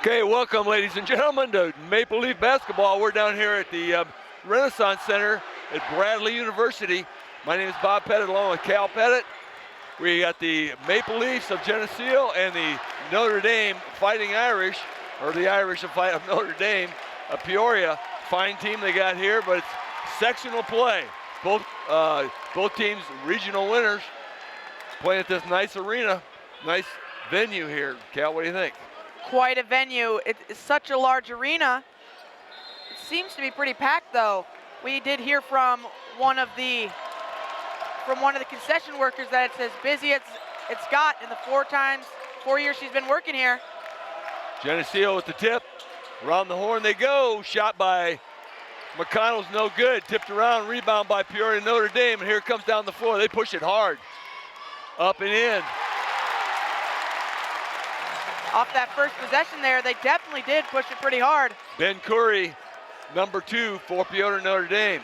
Okay, welcome, ladies and gentlemen, to Maple Leaf basketball. We're down here at the Renaissance Center at Bradley University. My name is Bob Pettit, along with Cal Pettit. We got the Maple Leafs of Geneseo and the Notre Dame Fighting Irish, or the Irish of Notre Dame, of Peoria. Fine team they got here, but it's sectional play. Both teams regional winners playing at this nice arena, nice venue here. Cal, what do you think? Quite a venue. It's such a large arena. It seems to be pretty packed, though. We did hear from one of the concession workers that it's as busy as it's got in the 4 years she's been working here. Geneseo with the tip. Around the horn they go. Shot by McConnell's no good. Tipped around, rebound by Peoria Notre Dame, and here it comes down the floor. They push it hard. Up and in. Off that first possession there, they definitely did push it pretty hard. Ben Curry, number 2 for Peoria Notre Dame.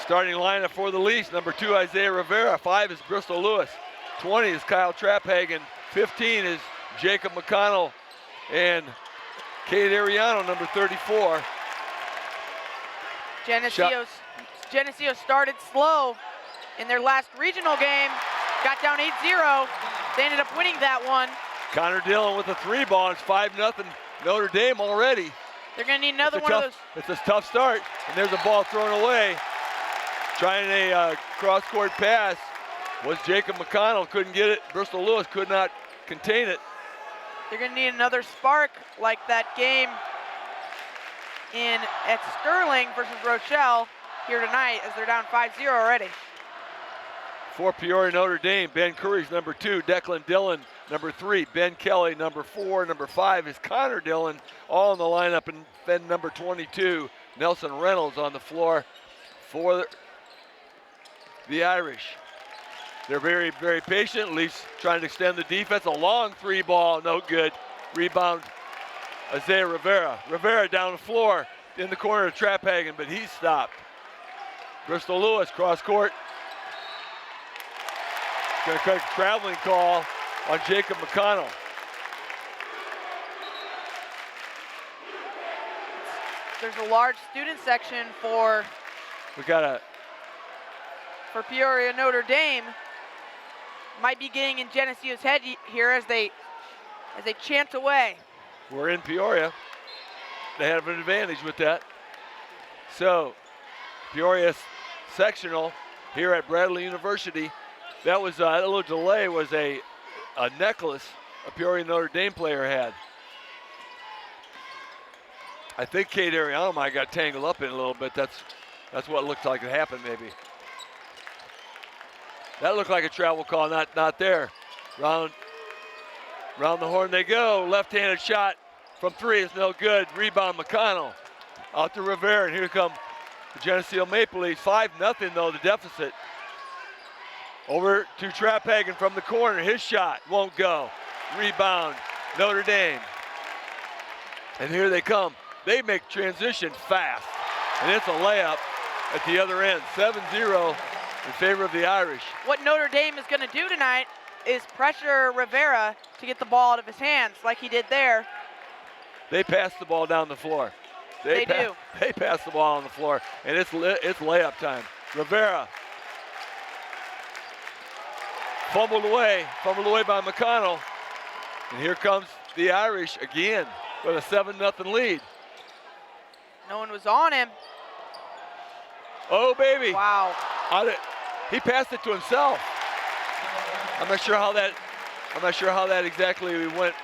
Starting lineup for the Leafs, number 2, Isaiah Rivera. 5 is Bristol Lewis. 20 is Kyle Trapphagen. 15 is Jacob McConnell. And Cade Ariano, number 34. Geneseo started slow in their last regional game. Got down 8-0. They ended up winning that one. Connor Dillon with a 3 ball. It's 5-0 Notre Dame already. They're going to need another one of those. It's a tough start, and there's a ball thrown away. Trying a cross-court pass was Jacob McConnell. Couldn't get it. Bristol Lewis could not contain it. They're going to need another spark like that game at Sterling versus Rochelle here tonight, as they're down 5-0 already. For Peoria Notre Dame, Ben Curry's number 2, Declan Dillon, number 3, Ben Kelly, number 4, number 5 is Connor Dillon, all in the lineup, and then number 22, Nelson Reynolds on the floor for the Irish. They're very, very patient. Leafs trying to extend the defense. A long 3 ball, no good. Rebound, Isaiah Rivera. Rivera down the floor in the corner of Trapphagen, but he's stopped. Bristol Lewis, cross court. Going to cut a traveling call on Jacob McConnell. There's a large student section for Peoria Notre Dame. Might be getting in Geneseo's head here as they chant away. We're in Peoria. They have an advantage with that. So, Peoria sectional here at Bradley University. That was a little delay, was a necklace a Peoria Notre Dame player had. I think Cade Ariano might got tangled up in a little bit. That's what looked like it happened maybe. That looked like a travel call, not there. Round the horn they go. Left-handed shot from 3 is no good. Rebound McConnell. Out to Rivera, and here come the Geneseo Maple Leafs. 5-0 though, the deficit. Over to Trapphagen from the corner. His shot won't go. Rebound, Notre Dame. And here they come. They make transition fast. And it's a layup at the other end. 7-0 in favor of the Irish. What Notre Dame is going to do tonight is pressure Rivera to get the ball out of his hands like he did there. They pass the ball down the floor. They do. They pass the ball on the floor. And it's layup time. Rivera. Fumbled away by McConnell. And here comes the Irish again with a 7-0 lead. No one was on him. Oh, baby. Wow. He passed it to himself. I'm not sure how that exactly went.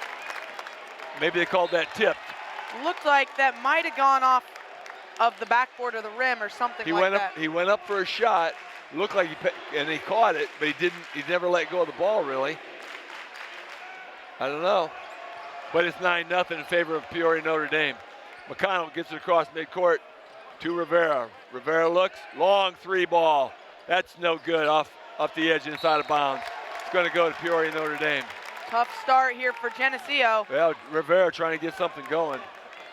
Maybe they called that tipped. Looked like that might have gone off of the backboard of the rim or something like that. He went up for a shot. Looked like he caught it, but he never let go of the ball really. I don't know. But it's 9-0 in favor of Peoria Notre Dame. McConnell gets it across midcourt to Rivera. Rivera looks, long 3 ball. That's no good, off the edge inside of bounds. It's going to go to Peoria Notre Dame. Tough start here for Geneseo. Well, Rivera trying to get something going.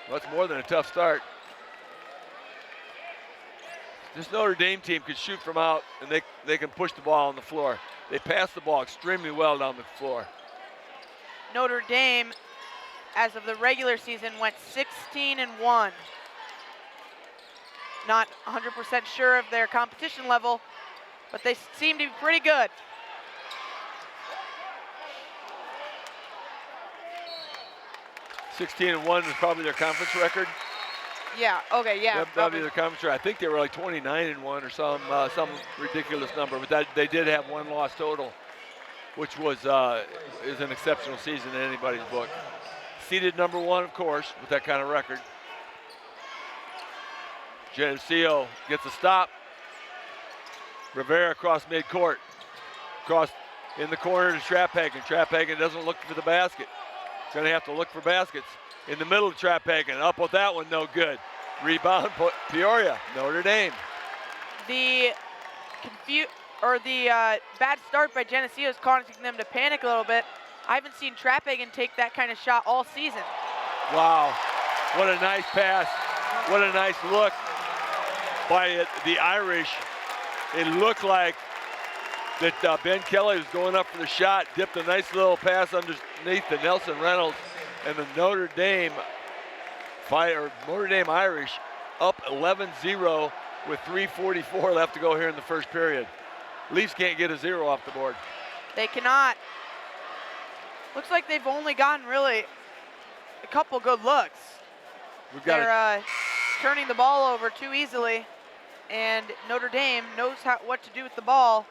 Well, that's more than a tough start. This Notre Dame team can shoot from out, and they can push the ball on the floor. They pass the ball extremely well down the floor. Notre Dame, as of the regular season, went 16-1. Not 100% sure of their competition level, but they seem to be pretty good. (16-1) is probably their conference record. Yeah. Okay. Yeah. That'd be their conference record. I think they were like 29-1 or some ridiculous number, but they did have one loss total, which was is an exceptional season in anybody's book. Seeded number 1, of course, with that kind of record. Geneseo gets a stop. Rivera across midcourt. Cross in the corner to Traphagen. Traphagen doesn't look for the basket. Going to have to look for baskets. In the middle of Traphagen. Up with that one, no good. Rebound, Peoria, Notre Dame. The bad start by Geneseo is causing them to panic a little bit. I haven't seen Traphagen take that kind of shot all season. Wow, what a nice pass. What a nice look by the Irish. It looked like that Ben Kelly was going up for the shot, dipped a nice little pass underneath to Nelson Reynolds, and the Notre Dame Irish up 11-0 with 3:44 left to go here in the first period. Leafs can't get a 0 off the board. They cannot. Looks like they've only gotten really a couple good looks. They're turning the ball over too easily, and Notre Dame knows what to do with the ball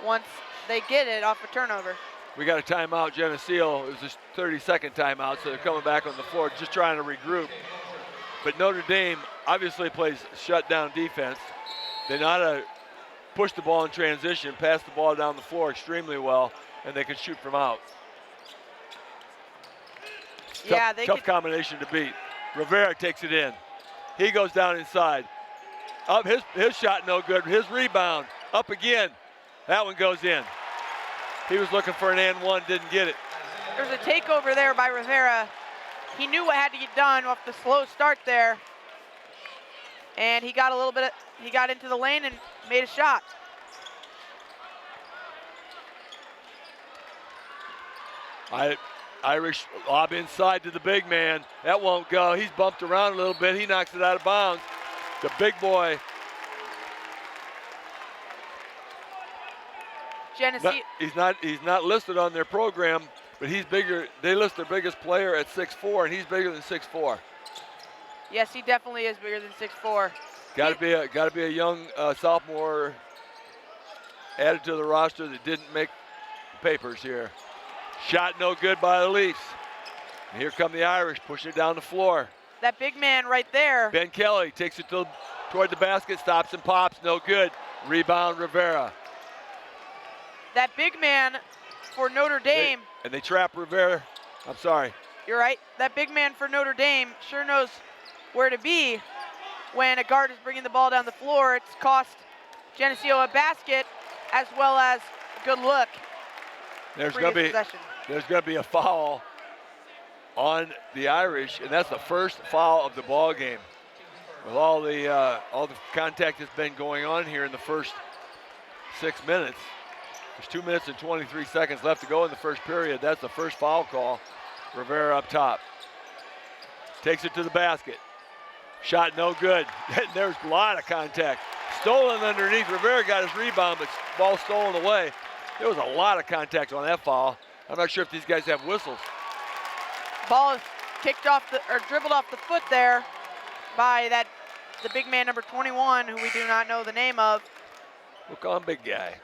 once they get it off a turnover. We got a timeout, Geneseo. It was a 30-second timeout, so they're coming back on the floor, just trying to regroup. But Notre Dame obviously plays shutdown defense. They know how to push the ball in transition, pass the ball down the floor extremely well, and they can shoot from out. Yeah, tough combination to beat. Rivera takes it in. He goes down inside. Up his shot no good. His rebound up again. That one goes in. He was looking for an and one, didn't get it. There's a takeover there by Rivera. He knew what had to get done off the slow start there, and he got into the lane and made a shot. Irish lob inside to the big man. That won't go. He's bumped around a little bit. He knocks it out of bounds. The big boy. Geneseo. He's not listed on their program, but he's bigger. They list their biggest player at 6'4", and he's bigger than 6'4". Yes, he definitely is bigger than 6'4". Got to be a young sophomore added to the roster that didn't make papers here. Shot no good by the Leafs. And here come the Irish, pushing it down the floor. That big man right there. Ben Kelly takes it toward the basket, stops and pops, no good. Rebound, Rivera. That big man for Notre Dame. And they trap Rivera. I'm sorry. You're right. That big man for Notre Dame sure knows where to be when a guard is bringing the ball down the floor. It's cost Geneseo a basket as well as a good look. There's going to be a foul on the Irish, and that's the first foul of the ball game. With all the contact that's been going on here in the first 6 minutes. There's 2 minutes and 23 seconds left to go in the first period. That's the first foul call. Rivera up top. Takes it to the basket. Shot no good. There's a lot of contact. Stolen underneath. Rivera got his rebound, but ball stolen away. There was a lot of contact on that foul. I'm not sure if these guys have whistles. Ball is dribbled off the foot there by the big man number 21, who we do not know the name of. We'll call him big guy.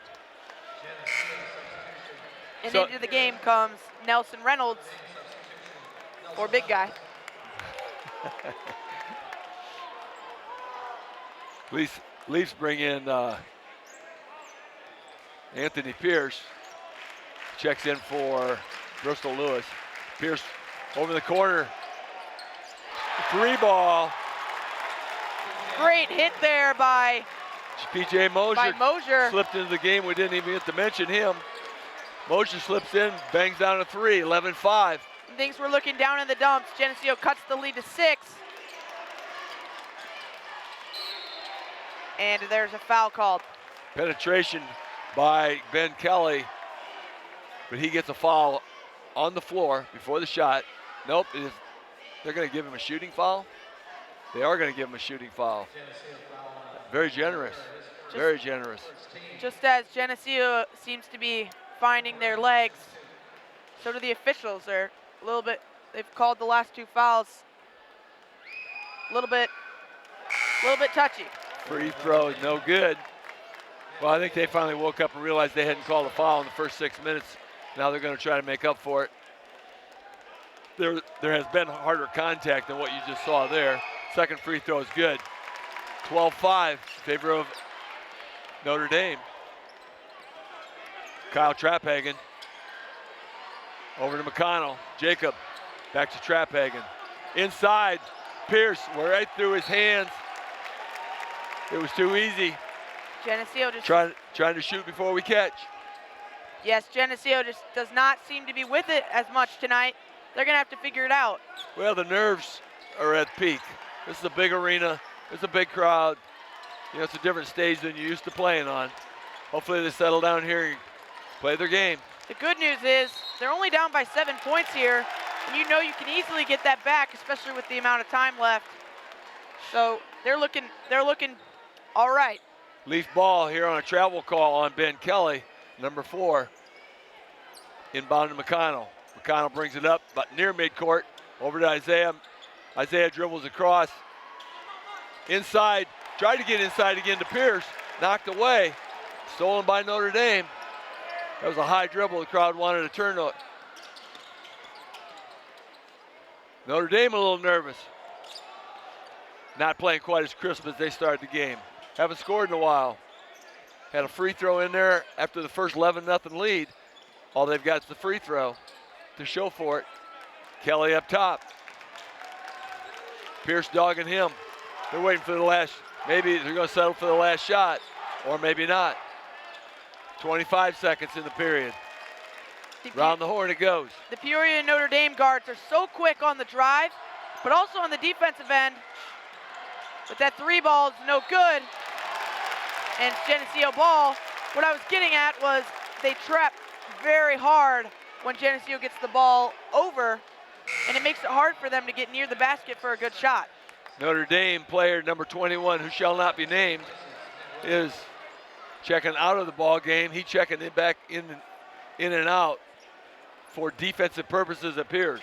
And into the game comes Nelson Reynolds, or big guy. Leafs bring in Anthony Pierce. Checks in for Bristol Lewis. Pierce over the corner. 3 ball. Great hit there by P.J. Mosier. Slipped into the game. We didn't even get to mention him. Mosier slips in, bangs down a 3, 11-5. Things were looking down in the dumps. Geneseo cuts the lead to 6. And there's a foul called. Penetration by Ben Kelly, but he gets a foul on the floor before the shot. Nope, they're going to give him a shooting foul. They are going to give him a shooting foul. Very generous. Very generous. Just as Geneseo seems to be finding their legs, so do the officials. They're a little bit, they've called the last 2 fouls a little bit touchy. Free throw, no good. Well, I think they finally woke up and realized they hadn't called a foul in the first 6 minutes. Now they're going to try to make up for it. There has been harder contact than what you just saw there. Second free throw is good. 12-5 in favor of Notre Dame. Kyle Trapphagen over to McConnell. Jacob back to Trapphagen. Inside, Pierce right through his hands. It was too easy. Geneseo just trying to shoot before we catch. Yes, Geneseo just does not seem to be with it as much tonight. They're going to have to figure it out. Well, the nerves are at peak. This is a big arena. It's a big crowd. You know, it's a different stage than you're used to playing on. Hopefully they settle down here and play their game. The good news is they're only down by 7 points here, and you know you can easily get that back, especially with the amount of time left. So they're looking all right. Leaf ball here on a travel call on Ben Kelly, number 4. Inbound to McConnell. McConnell brings it up, but near midcourt, over to Isaiah. Isaiah dribbles across. Inside, tried to get inside again to Pierce, knocked away. Stolen by Notre Dame. That was a high dribble. The crowd wanted to turn to it. Notre Dame a little nervous. Not playing quite as crisp as they started the game. Haven't scored in a while. Had a free throw in there after the first 11-0 lead. All they've got is the free throw to show for it. Kelly up top. Pierce dogging him. They're waiting for the last, maybe they're going to settle for the last shot, or maybe not. 25 seconds in the period. Round the horn it goes. The Peoria Notre Dame guards are so quick on the drive, but also on the defensive end. But that 3 ball is no good. And Geneseo ball. What I was getting at was they trap very hard when Geneseo gets the ball over, and it makes it hard for them to get near the basket for a good shot. Notre Dame player number 21, who shall not be named, is checking out of the ball game. He checking it back in and out for defensive purposes, it appears.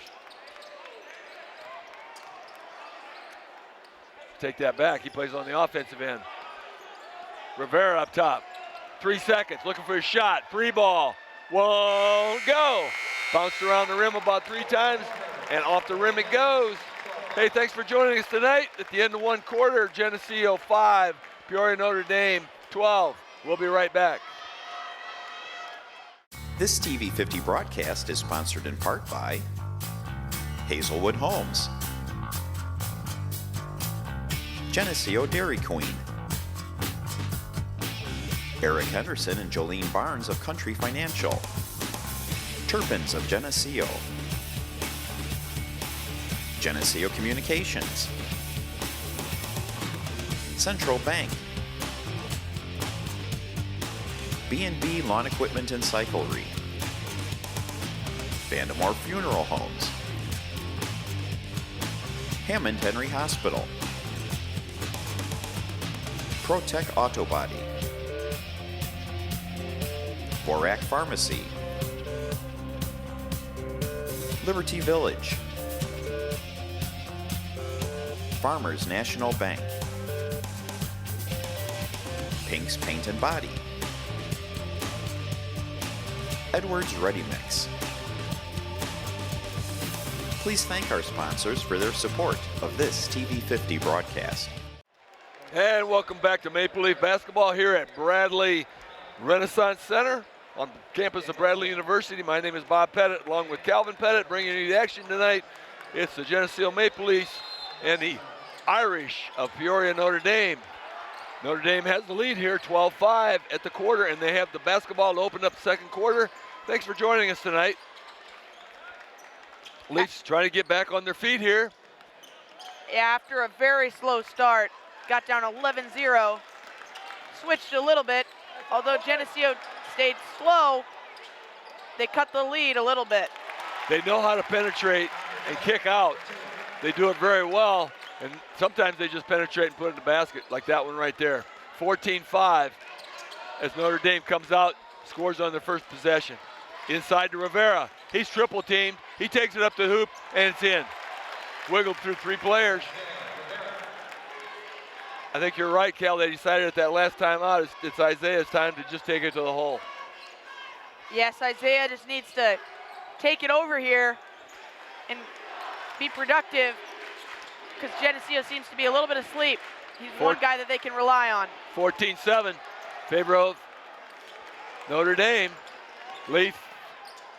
Take that back. He plays on the offensive end. Rivera up top. 3 seconds, looking for a shot. Free ball. Won't go. Bounced around the rim about 3 times, and off the rim it goes. Hey, thanks for joining us tonight. At the end of 1 quarter, Geneseo 5, Peoria Notre Dame 12. We'll be right back. This TV 50 broadcast is sponsored in part by Hazelwood Homes, Geneseo Dairy Queen, Eric Henderson and Jolene Barnes of Country Financial, Turpins of Geneseo, Geneseo Communications, Central Bank, B&B Lawn Equipment and Cyclery, Vandemore Funeral Homes, Hammond Henry Hospital, ProTech Auto Body, Borac Pharmacy, Liberty Village, Farmers National Bank, Pink's Paint and Body, Edwards Ready Mix. Please thank our sponsors for their support of this TV 50 broadcast. And welcome back to Maple Leaf Basketball here at Bradley Renaissance Center on campus of Bradley University. My name is Bob Pettit, along with Calvin Pettit, bringing you the action tonight. It's the Geneseo Maple Leafs and the Irish of Peoria Notre Dame. Notre Dame has the lead here, 12-5 at the quarter, and they have the basketball to open up the second quarter. Thanks for joining us tonight. Leafs trying to get back on their feet here. After a very slow start, got down 11-0, switched a little bit. Although Geneseo stayed slow, they cut the lead a little bit. They know how to penetrate and kick out. They do it very well, and sometimes they just penetrate and put it in the basket, like that one right there. 14-5 as Notre Dame comes out, scores on their first possession. Inside to Rivera. He's triple teamed. He takes it up the hoop, and it's in. Wiggled through 3 players. I think you're right, Cal. They decided at that last time out, it's Isaiah's time to just take it to the hole. Yes, Isaiah just needs to take it over here and be productive because Geneseo seems to be a little bit asleep. He's one guy that they can rely on. 14-7, favor of Notre Dame. Leaf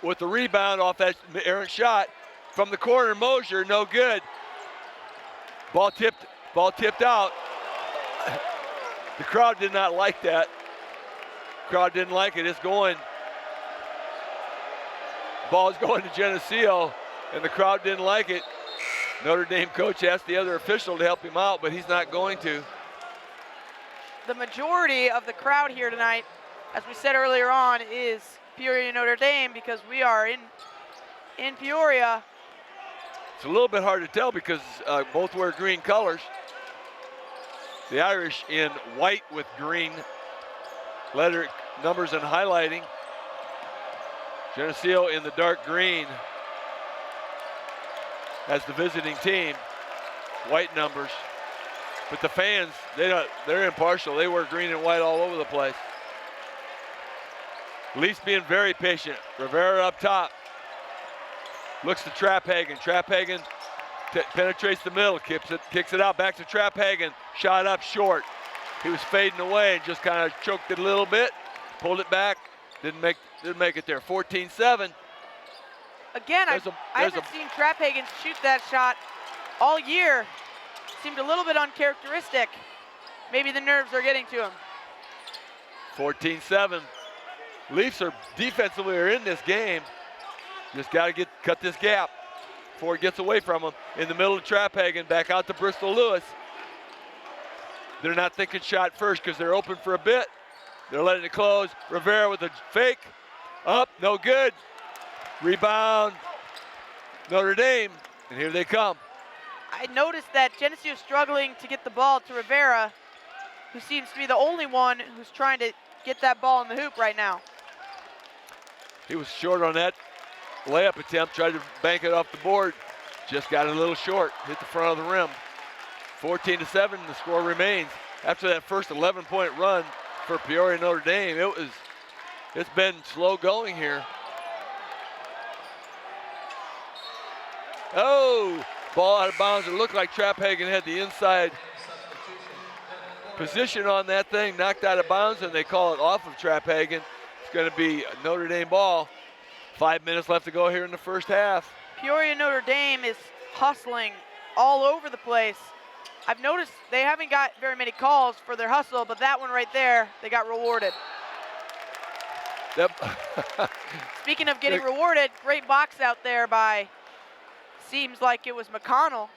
with the rebound off that errant shot from the corner. Mosier, no good. Ball tipped out. The crowd did not like that. Crowd didn't like it. It's going. Ball is going to Geneseo, and the crowd didn't like it. Notre Dame coach asked the other official to help him out, but he's not going to. The majority of the crowd here tonight, as we said earlier on, is Peoria Notre Dame because we are in Peoria. It's a little bit hard to tell because both wear green colors. The Irish in white with green letter numbers and highlighting. Geneseo in the dark green as the visiting team, white numbers. But the fans, they're impartial. They wear green and white all over the place. Leafs being very patient. Rivera up top. Looks to Traphagen. Traphagen penetrates the middle, kicks it out back to Traphagen. Shot up short. He was fading away and just kind of choked it a little bit, pulled it back, didn't make it there. 14-7. Again, I haven't seen Traphagen shoot that shot all year. Seemed a little bit uncharacteristic. Maybe the nerves are getting to him. 14-7. Leafs are defensively in this game. Just got to cut this gap before it gets away from them. In the middle of Traphagen, back out to Bristol Lewis. They're not thinking shot first because they're open for a bit. They're letting it close. Rivera with a fake. Up, no good. Rebound, Notre Dame, and here they come. I noticed that Geneseo is struggling to get the ball to Rivera, who seems to be the only one who's trying to get that ball in the hoop right now. He was short on that layup attempt, tried to bank it off the board. Just got a little short, hit the front of the rim. 14-7, the score remains. After that first 11-point run for Peoria Notre Dame, it's been slow going here. Oh, ball out of bounds. It looked like Traphagen had the inside position on that thing, knocked out of bounds, and they call it off of Traphagen. It's going to be a Notre Dame ball. 5 minutes left to go here in the first half. Peoria Notre Dame is hustling all over the place. I've noticed they haven't got very many calls for their hustle, but that one right there, they got rewarded. Yep. Speaking of getting rewarded, great box out there by, seems like it was McConnell,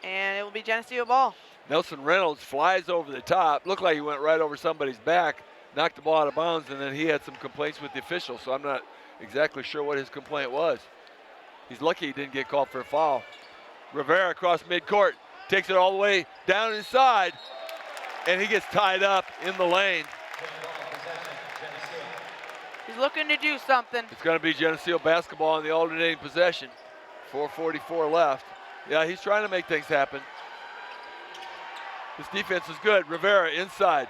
and it will be Geneseo ball. Nelson Reynolds flies over the top. Looked like he went right over somebody's back, knocked the ball out of bounds, and then he had some complaints with the official, so I'm not exactly sure what his complaint was. He's lucky he didn't get called for a foul. Rivera across midcourt, takes it all the way down inside, and he gets tied up in the lane. He's looking to do something. It's going to be Geneseo basketball in the alternating possession. 4:44 left. Yeah, he's trying to make things happen. This defense is good. Rivera inside.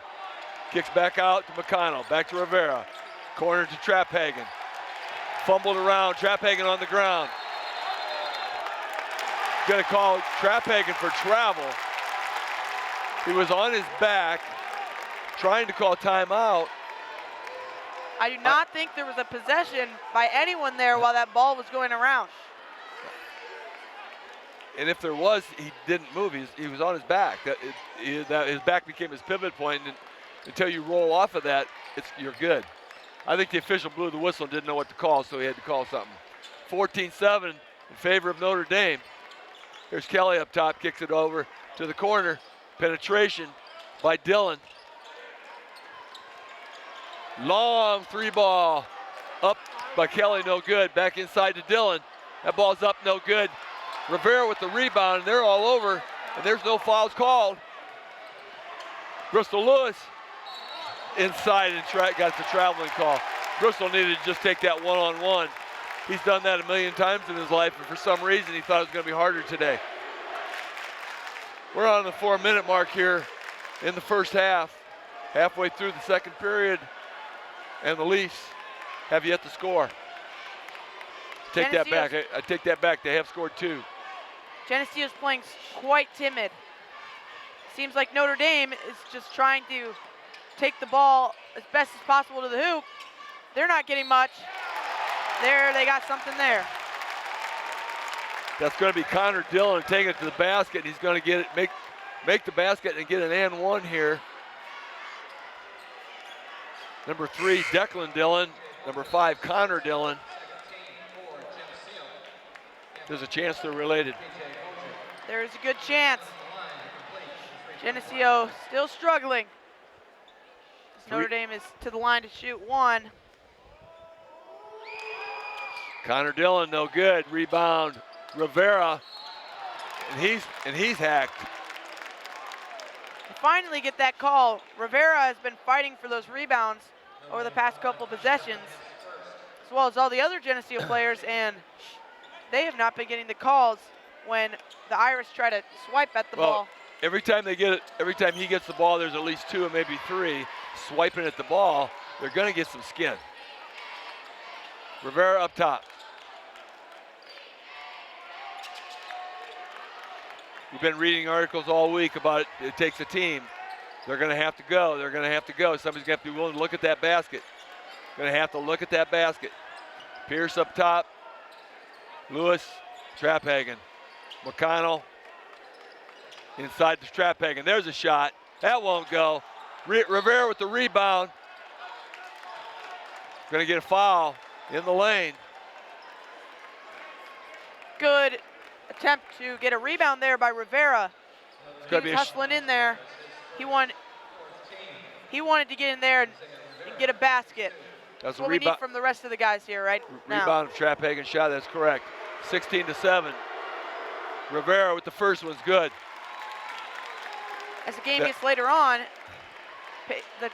Kicks back out to McConnell. Back to Rivera. Corner to Traphagen. Fumbled around. Traphagen on the ground. Going to call Traphagen for travel. He was on his back, trying to call timeout. I do not think there was a possession by anyone there while that ball was going around. And if there was, he didn't move. He was on his back. His back became his pivot point, and until you roll off of that, you're good. I think the official blew the whistle and didn't know what to call, so he had to call something. 14-7 in favor of Notre Dame. Here's Kelly up top, kicks it over to the corner. Penetration by Dillon. Long three ball up by Kelly, no good. Back inside to Dillon. That ball's up, no good. Rivera with the rebound, and they're all over, and there's no fouls called. Bristol Lewis inside and got the traveling call. Bristol needed to just take that one-on-one. He's done that a million times in his life, and for some reason he thought it was going to be harder today. We're on the 4-minute mark here in the first half, halfway through the second period, and the Leafs have yet to score. Take that back. I take that back. They have scored 2. Geneseo's playing quite timid. Seems like Notre Dame is just trying to take the ball as best as possible to the hoop. They're not getting much. There, they got something there. That's going to be Connor Dillon taking it to the basket. He's going to get it, make the basket and get an and one here. Number 3, Declan Dillon. Number 5, Connor Dillon. There's a chance they're related. There's a good chance. Geneseo still struggling. Notre Dame is to the line to shoot 1. Connor Dillon, no good. Rebound, Rivera, and he's hacked. To finally get that call, Rivera has been fighting for those rebounds over the past couple possessions, as well as all the other Geneseo players, and they have not been getting the calls when the Irish try to swipe at the ball. Every time they get it, every time he gets the ball, there's at least 2 and maybe 3 swiping at the ball. They're going to get some skin. Rivera up top. We've been reading articles all week about it takes a team. They're going to have to go. They're going to have to go. Somebody's going to have to be willing to look at that basket. Going to have to look at that basket. Pierce up top. Lewis, Traphagen. McConnell inside the Traphagen. There's a shot. That won't go. Rivera with the rebound. Going to get a foul in the lane. Good attempt to get a rebound there by Rivera. He was hustling in there. He wanted to get in there and get a basket. That's what we need from the rest of the guys here right now. Rebound of Traphagen shot, that's correct. 16-7. Rivera with the first one's good. As the game gets later on, the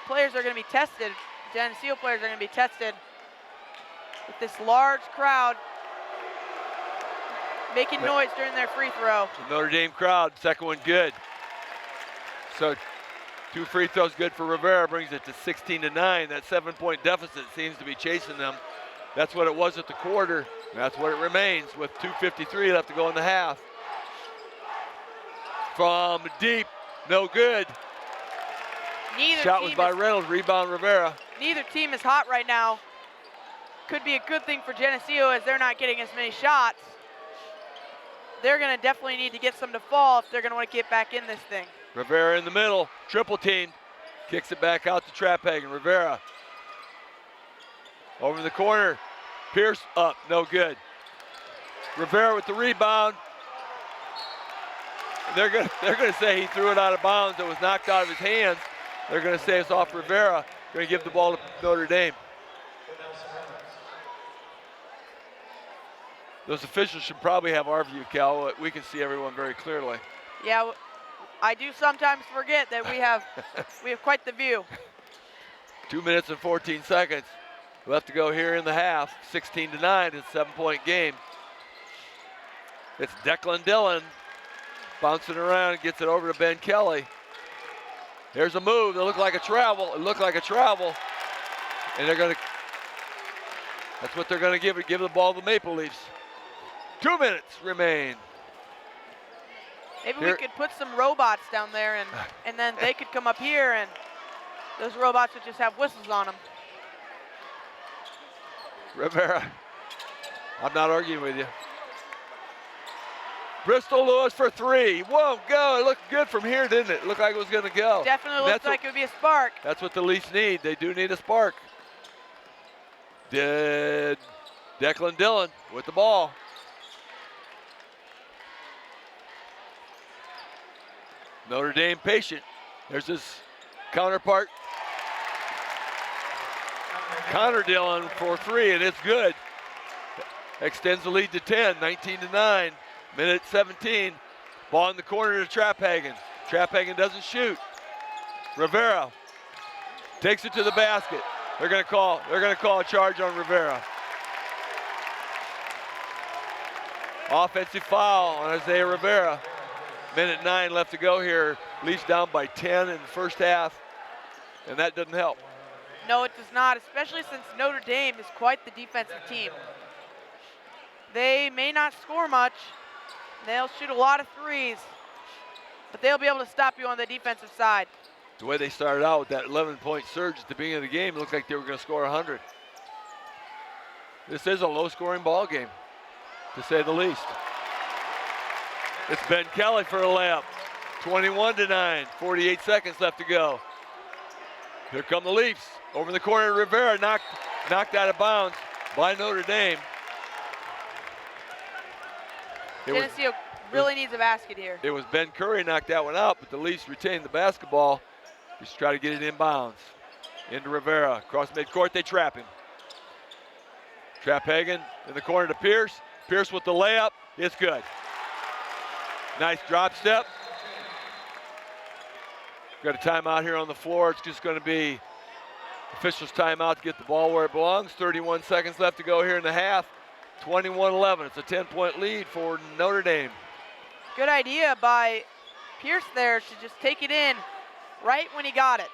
players are going to be tested. Geneseo players are going to be tested with this large crowd making noise during their free throw. The Notre Dame crowd, second one good. So 2 free throws good for Rivera, brings it to 16-9. That 7-point deficit seems to be chasing them. That's what it was at the quarter. That's what it remains with 2:53 left to go in the half. From deep, no good. Shot was by Reynolds, rebound Rivera. Neither team is hot right now. Could be a good thing for Geneseo as they're not getting as many shots. They're going to definitely need to get some to fall if they're going to want to get back in this thing. Rivera in the middle, triple team, kicks it back out to Traphagen. Rivera over in the corner, Pierce up, no good. Rivera with the rebound. They're gonna say he threw it out of bounds. It was knocked out of his hands. They're gonna say it's off Rivera. Gonna give the ball to Notre Dame. Those officials should probably have our view, Cal. We can see everyone very clearly. Yeah, I do sometimes forget that we have quite the view. 2 minutes and 14 seconds left to go here in the half. 16-9, it's a 7-point game. It's Declan Dillon bouncing around, gets it over to Ben Kelly. There's a move that looked like a travel. It looked like a travel. And that's what they're gonna give the ball to the Maple Leafs. 2 minutes remain. Maybe we could put some robots down there and then they could come up here and those robots would just have whistles on them. Rivera, I'm not arguing with you. Bristol Lewis for 3. Won't go. It looked good from here, didn't it? Looked like it was going to go. Definitely looked like it would be a spark. That's what the Leafs need. They do need a spark. Declan Dillon with the ball. Notre Dame patient. There's his counterpart. Connor Dillon for 3, and it's good. extends the lead to 10, 19-9. Minute 17. Ball in the corner to Trapphagen. Trapphagen doesn't shoot. Rivera takes it to the basket. They're going to call a charge on Rivera. Offensive foul on Isaiah Rivera. Minute 9 left to go here. Leafs down by 10 in the first half, and that doesn't help. No, it does not, especially since Notre Dame is quite the defensive team. They may not score much. They'll shoot a lot of threes, but they'll be able to stop you on the defensive side. The way they started out with that 11-point surge at the beginning of the game, it looked like they were going to score 100. This is a low-scoring ball game, to say the least. It's Ben Kelly for a layup. 21-9, 48 seconds left to go. Here come the Leafs. Over in the corner, Rivera knocked out of bounds by Notre Dame. Geneseo really needs a basket here. It was Ben Curry knocked that one out, but the Leafs retained the basketball. Just try to get it inbounds. Into Rivera. Across midcourt, they trap him. Trapphagen in the corner to Pierce. Pierce with the layup. It's good. Nice drop step. Got a timeout here on the floor. It's just going to be officials' timeout to get the ball where it belongs. 31 seconds left to go here in the half. 21-11. It's a 10-point lead for Notre Dame. Good idea by Pierce there to just take it in right when he got it.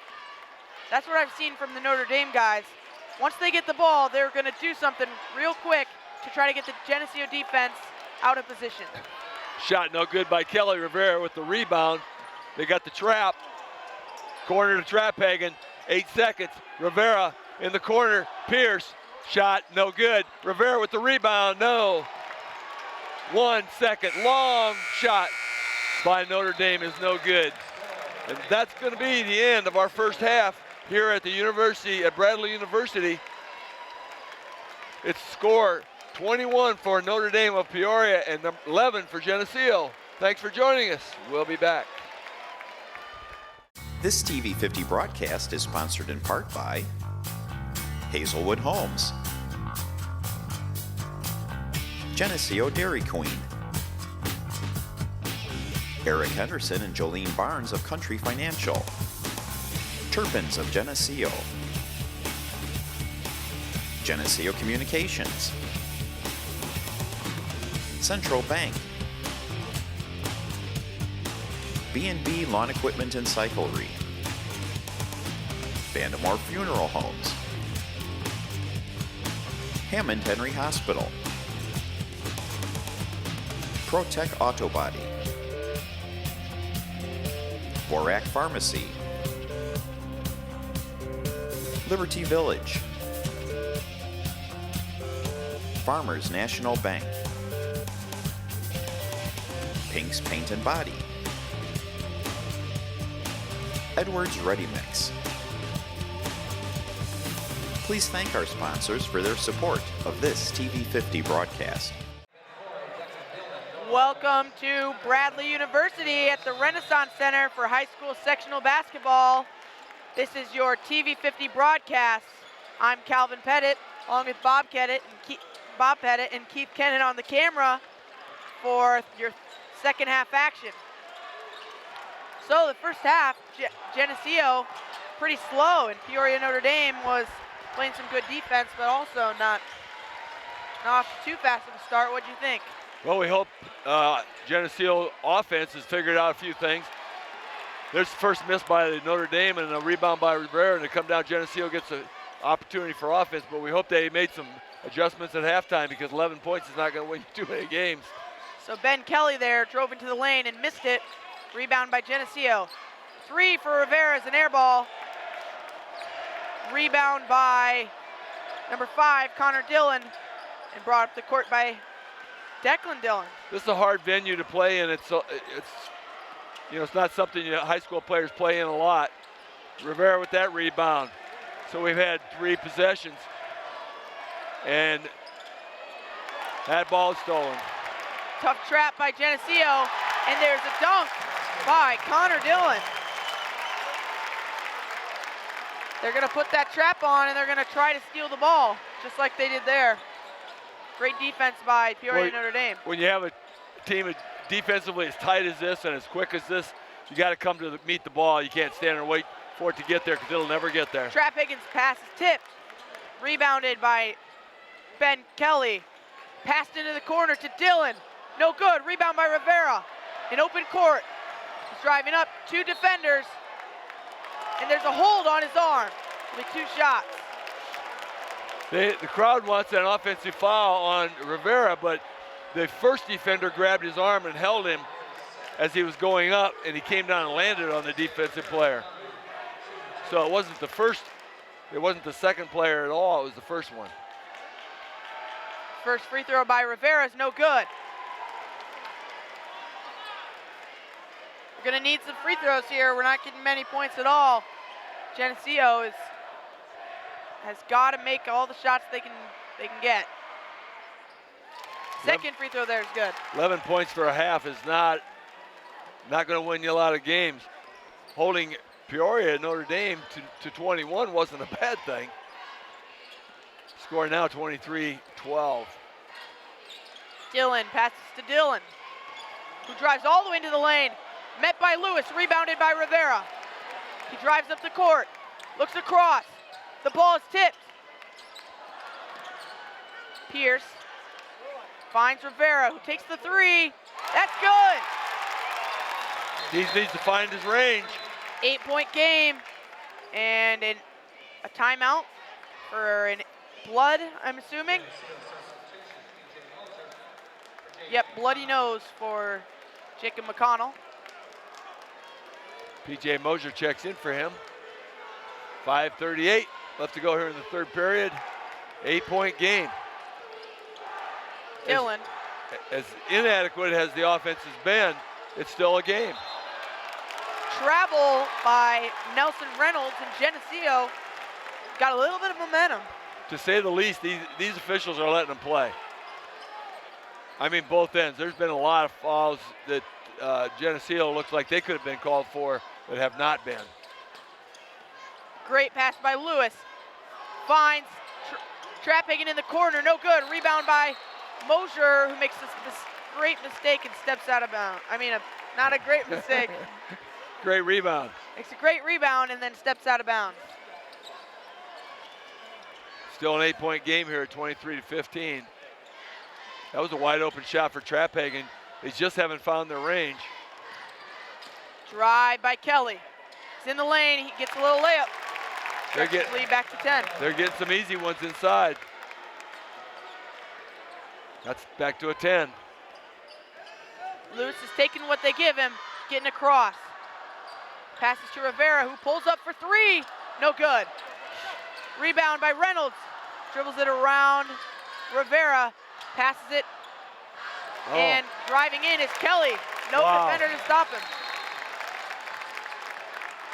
That's what I've seen from the Notre Dame guys. Once they get the ball, they're going to do something real quick to try to get the Geneseo defense out of position. Shot no good by Kelly. Rivera with the rebound. They got the trap. Corner to Trapphagen. 8 seconds. Rivera in the corner. Pierce. Shot no good. Rivera with the rebound. No. 1 second. Long shot by Notre Dame is no good. And that's going to be the end of our first half here at the university, at Bradley University. It's score 21 for Notre Dame of Peoria and 11 for Geneseo. Thanks for joining us. We'll be back. This TV50 broadcast is sponsored in part by Hazelwood Homes, Geneseo Dairy Queen, Eric Henderson and Jolene Barnes of Country Financial, Turpins of Geneseo, Geneseo Communications, Central Bank, B&B Lawn Equipment and Cyclery, Vandemore Funeral Homes, Hammond Henry Hospital, Protec Auto Body, Borac Pharmacy, Liberty Village, Farmers National Bank, Pink's Paint and Body, Edwards Ready Mix. Please thank our sponsors for their support of this TV50 broadcast. Welcome to Bradley University at the Renaissance Center for high school sectional basketball. This is your TV50 broadcast. I'm Calvin Pettit, along with Bob Pettit and Keith Kennan on the camera for your second half action. So the first half, Geneseo pretty slow, and Peoria Notre Dame was playing some good defense, but also not off too fast of a start. What do you think? Well, we hope Geneseo offense has figured out a few things. There's the first miss by Notre Dame and a rebound by Rivera, and to come down, Geneseo gets an opportunity for offense, but we hope they made some adjustments at halftime because 11 points is not going to win you too many games. So Ben Kelly there drove into the lane and missed it. Rebound by Geneseo. 3 for Rivera as an air ball. Rebound by number 5, Connor Dillon, and brought up the court by Declan Dillon. This is a hard venue to play in. It's not something high school players play in a lot. Rivera with that rebound. So we've had 3 possessions, and that ball is stolen. Tough trap by Geneseo, and there's a dunk by Connor Dillon. They're going to put that trap on, and they're going to try to steal the ball, just like they did there. Great defense by Peoria Well, Notre Dame. When you have a team defensively as tight as this and as quick as this, you got to come to meet the ball. You can't stand and wait for it to get there because it'll never get there. Trap Higgins' pass is tipped. Rebounded by Ben Kelly. Passed into the corner to Dillon. No good. Rebound by Rivera. In open court. He's driving up 2 defenders. And there's a hold on his arm. With 2 shots. The crowd wants an offensive foul on Rivera, but the first defender grabbed his arm and held him as he was going up, and he came down and landed on the defensive player. So it wasn't the second player at all, it was the first one. First free throw by Rivera is no good. We're gonna need some free throws here. We're not getting many points at all. Geneseo has got to make all the shots they can get. Second free throw there is good. 11 points for a half is not going to win you a lot of games. Holding Peoria Notre Dame to 21 wasn't a bad thing. Score now 23-12. Dillon passes to Dillon, who drives all the way into the lane. Met by Lewis, rebounded by Rivera. He drives up the court, looks across. The ball is tipped. Pierce finds Rivera, who takes the 3. That's good. He needs to find his range. 8-point game, and a timeout for an blood, I'm assuming. Yep, bloody nose for Jacob McConnell. PJ Mosier checks in for him. 5:38 left to go here in the third period. 8-point game. Dillon. As inadequate as the offense has been, it's still a game. Travel by Nelson Reynolds and Geneseo got a little bit of momentum. To say the least, these officials are letting them play. I mean, both ends. There's been a lot of fouls that Geneseo looks like they could have been called for, but have not been. Great pass by Lewis. Finds Trap Higgins in the corner, no good. Rebound by Mosier, who makes this great mistake and steps out of bounds. I mean, not a great mistake. Great rebound. Makes a great rebound and then steps out of bounds. Still an 8-point game here at 23-15. That was a wide open shot for Trap Higgins. They just haven't found their range. Drive by Kelly. He's in the lane, he gets a little layup. They're getting lead back to 10. They're getting some easy ones inside. That's back to a 10. Lewis is taking what they give him, getting across. Passes to Rivera, who pulls up for 3. No good. Rebound by Reynolds. Dribbles it around Rivera. Passes it. Oh. And driving in is Kelly. No defender to stop him.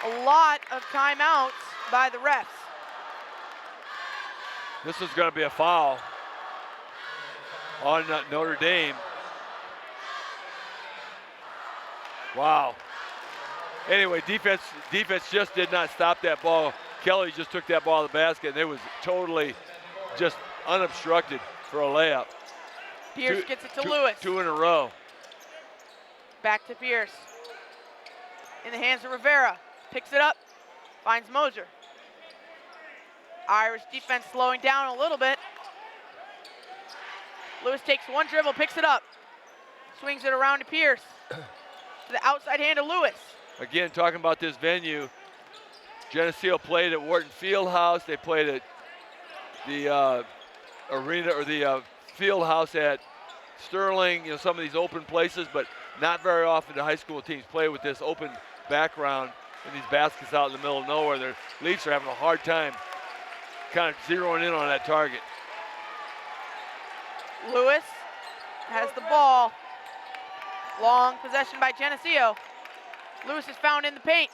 A lot of timeouts by the refs. This is going to be a foul on Notre Dame. Wow. Anyway, defense just did not stop that ball. Kelly just took that ball to the basket, and it was totally just unobstructed for a layup. Pierce gets it to Lewis. 2 in a row. Back to Pierce. In the hands of Rivera. Picks it up. Finds Mosier. Irish defense slowing down a little bit. Lewis takes one dribble, picks it up. Swings it around to Pierce. To the outside hand of Lewis. Again, talking about this venue, Geneseo played at Wharton Fieldhouse. They played at the arena or the Fieldhouse at Sterling. You know, some of these open places, but not very often do high school teams play with this open background and these baskets out in the middle of nowhere. Their Leafs are having a hard time kind of zeroing in on that target. Lewis has the ball. Long possession by Geneseo. Lewis is found in the paint.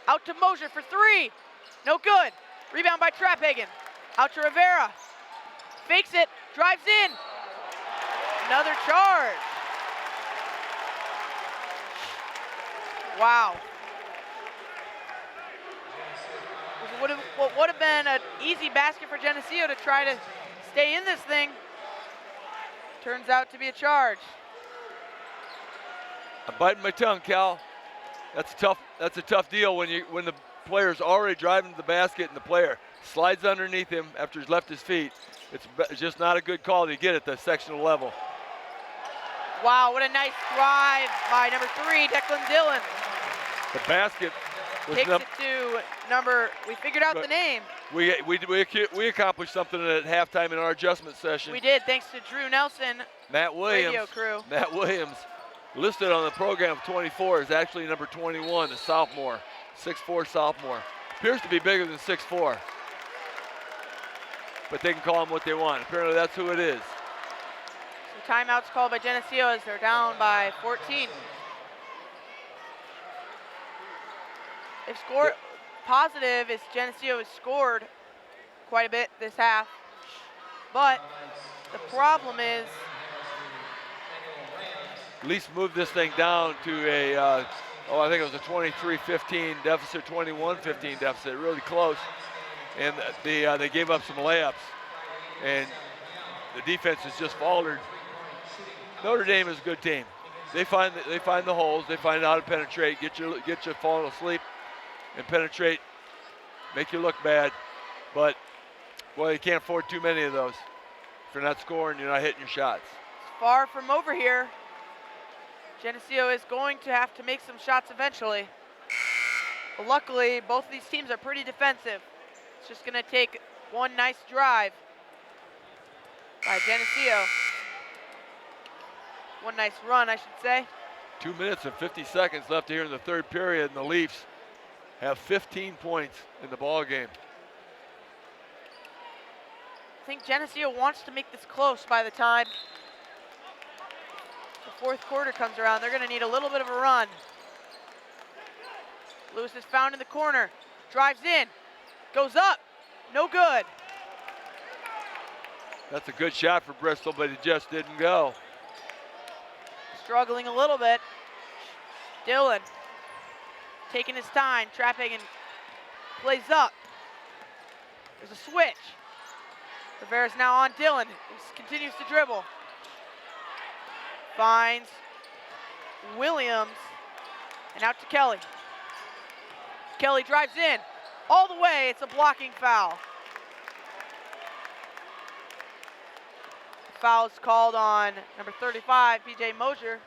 Out to Mosier for 3. No good. Rebound by Trap Higgins. Out to Rivera. Fakes it. Drives in. Another charge. Wow. What would have been an easy basket for Geneseo to try to stay in this thing Turns out to be a charge. I'm biting my tongue, Cal. That's a tough deal when the player's already driving to the basket and the player slides underneath him after he's left his feet. It's just not a good call to get at the sectional level. Wow, what a nice drive by number 3, Declan Dillon. The basket was Takes it to number, we figured out the name. We accomplished something at halftime in our adjustment session. We did, thanks to Drew Nelson, Matt Williams, radio crew. Matt Williams, listed on the program of 24, is actually number 21, a sophomore, 6'4" sophomore. Appears to be bigger than 6'4", but they can call him what they want. Apparently that's who it is. So timeouts called by Geneseo as they're down by 14. They've scored, positive is Geneseo has scored quite a bit this half, but the problem is, at least move this thing down to a, I think it was a 23-15 deficit, 21-15 deficit, really close. And they gave up some layups, and the defense has just faltered. Notre Dame is a good team. They find the holes, they find how to penetrate, get you falling asleep, and penetrate, make you look bad. But boy, you can't afford too many of those. If you're not scoring, you're not hitting your shots. Far from over here. Geneseo is going to have to make some shots eventually. But luckily, both of these teams are pretty defensive. It's just going to take one nice drive by Geneseo. One nice run, I should say. 2 minutes and 50 seconds left here in the third period, and the Leafs have 15 points in the ball game. I think Geneseo wants to make this close by the time the fourth quarter comes around. They're going to need a little bit of a run. Lewis is found in the corner, drives in, goes up, no good. That's a good shot for Bristol, but it just didn't go. Struggling a little bit. Dillon taking his time, trapping and plays up. There's a switch. Rivera's now on Dillon. He continues to dribble. Finds Williams and out to Kelly. Kelly drives in all the way. It's a blocking foul. Foul is called on number 35, PJ Mosier.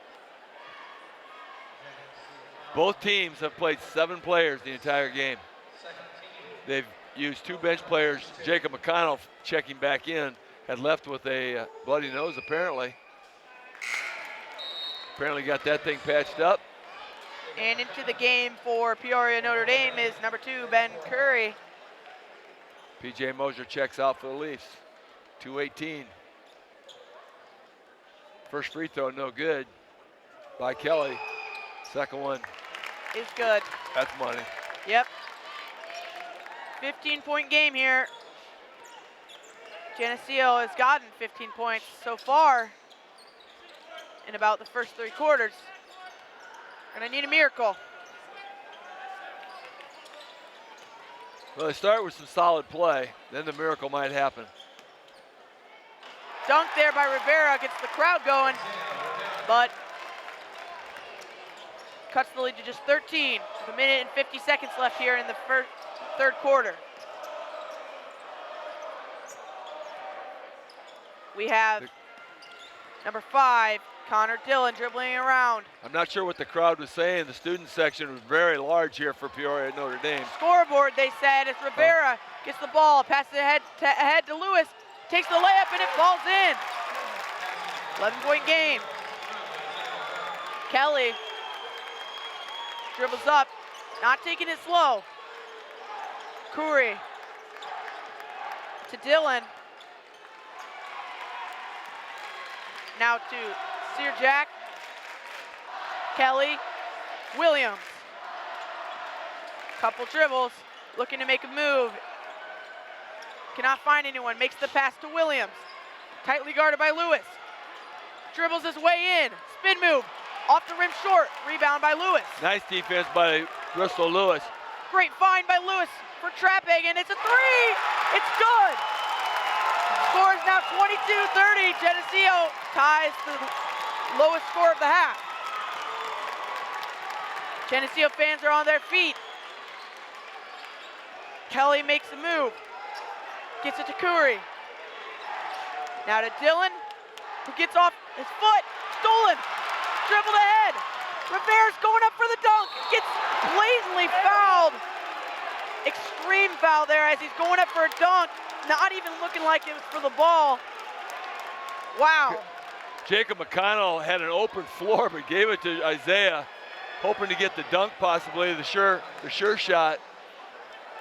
Both teams have played 7 players the entire game. They've used 2 bench players. Jacob McConnell, checking back in, had left with a bloody nose apparently. Apparently got that thing patched up. And into the game for Peoria Notre Dame is number 2, Ben Curry. PJ Mosier checks out for the Leafs. 2:18. First free throw, no good by Kelly. Second one is good. That's money. Yep. 15-point game here. Geneseo has gotten 15 points so far in about the first 3 quarters. Gonna need a miracle. Well, they start with some solid play, then the miracle might happen. Dunk there by Rivera, gets the crowd going, but cuts the lead to just 13 with 1 minute and 50 seconds left here in the third quarter. We have number 5, Connor Dillon, dribbling around. I'm not sure what the crowd was saying. The student section was very large here for Peoria Notre Dame. Scoreboard, they said, as Rivera gets the ball, passes ahead to Lewis, takes the layup, and it falls in. 11-point game. Kelly dribbles up, not taking it slow. Curry to Dillon. Now to Searjack. Kelly, Williams. Couple dribbles, looking to make a move. Cannot find anyone, makes the pass to Williams. Tightly guarded by Lewis. Dribbles his way in, spin move, off the rim short, rebound by Lewis. Nice defense by Bristol Lewis. Great find by Lewis for Trapping, and it's a 3! It's good! score is now 22-30. Geneseo ties the lowest score of the half. Geneseo fans are on their feet. Kelly makes a move. Gets it to Curry. Now to Dillon, who gets off his foot. Stolen. Dribbled ahead. Rivera's going up for the dunk. Gets blatantly fouled. Extreme foul there as he's going up for a dunk. Not even looking like it was for the ball. Wow. Jacob McConnell had an open floor, but gave it to Isaiah, hoping to get the dunk possibly, the sure shot.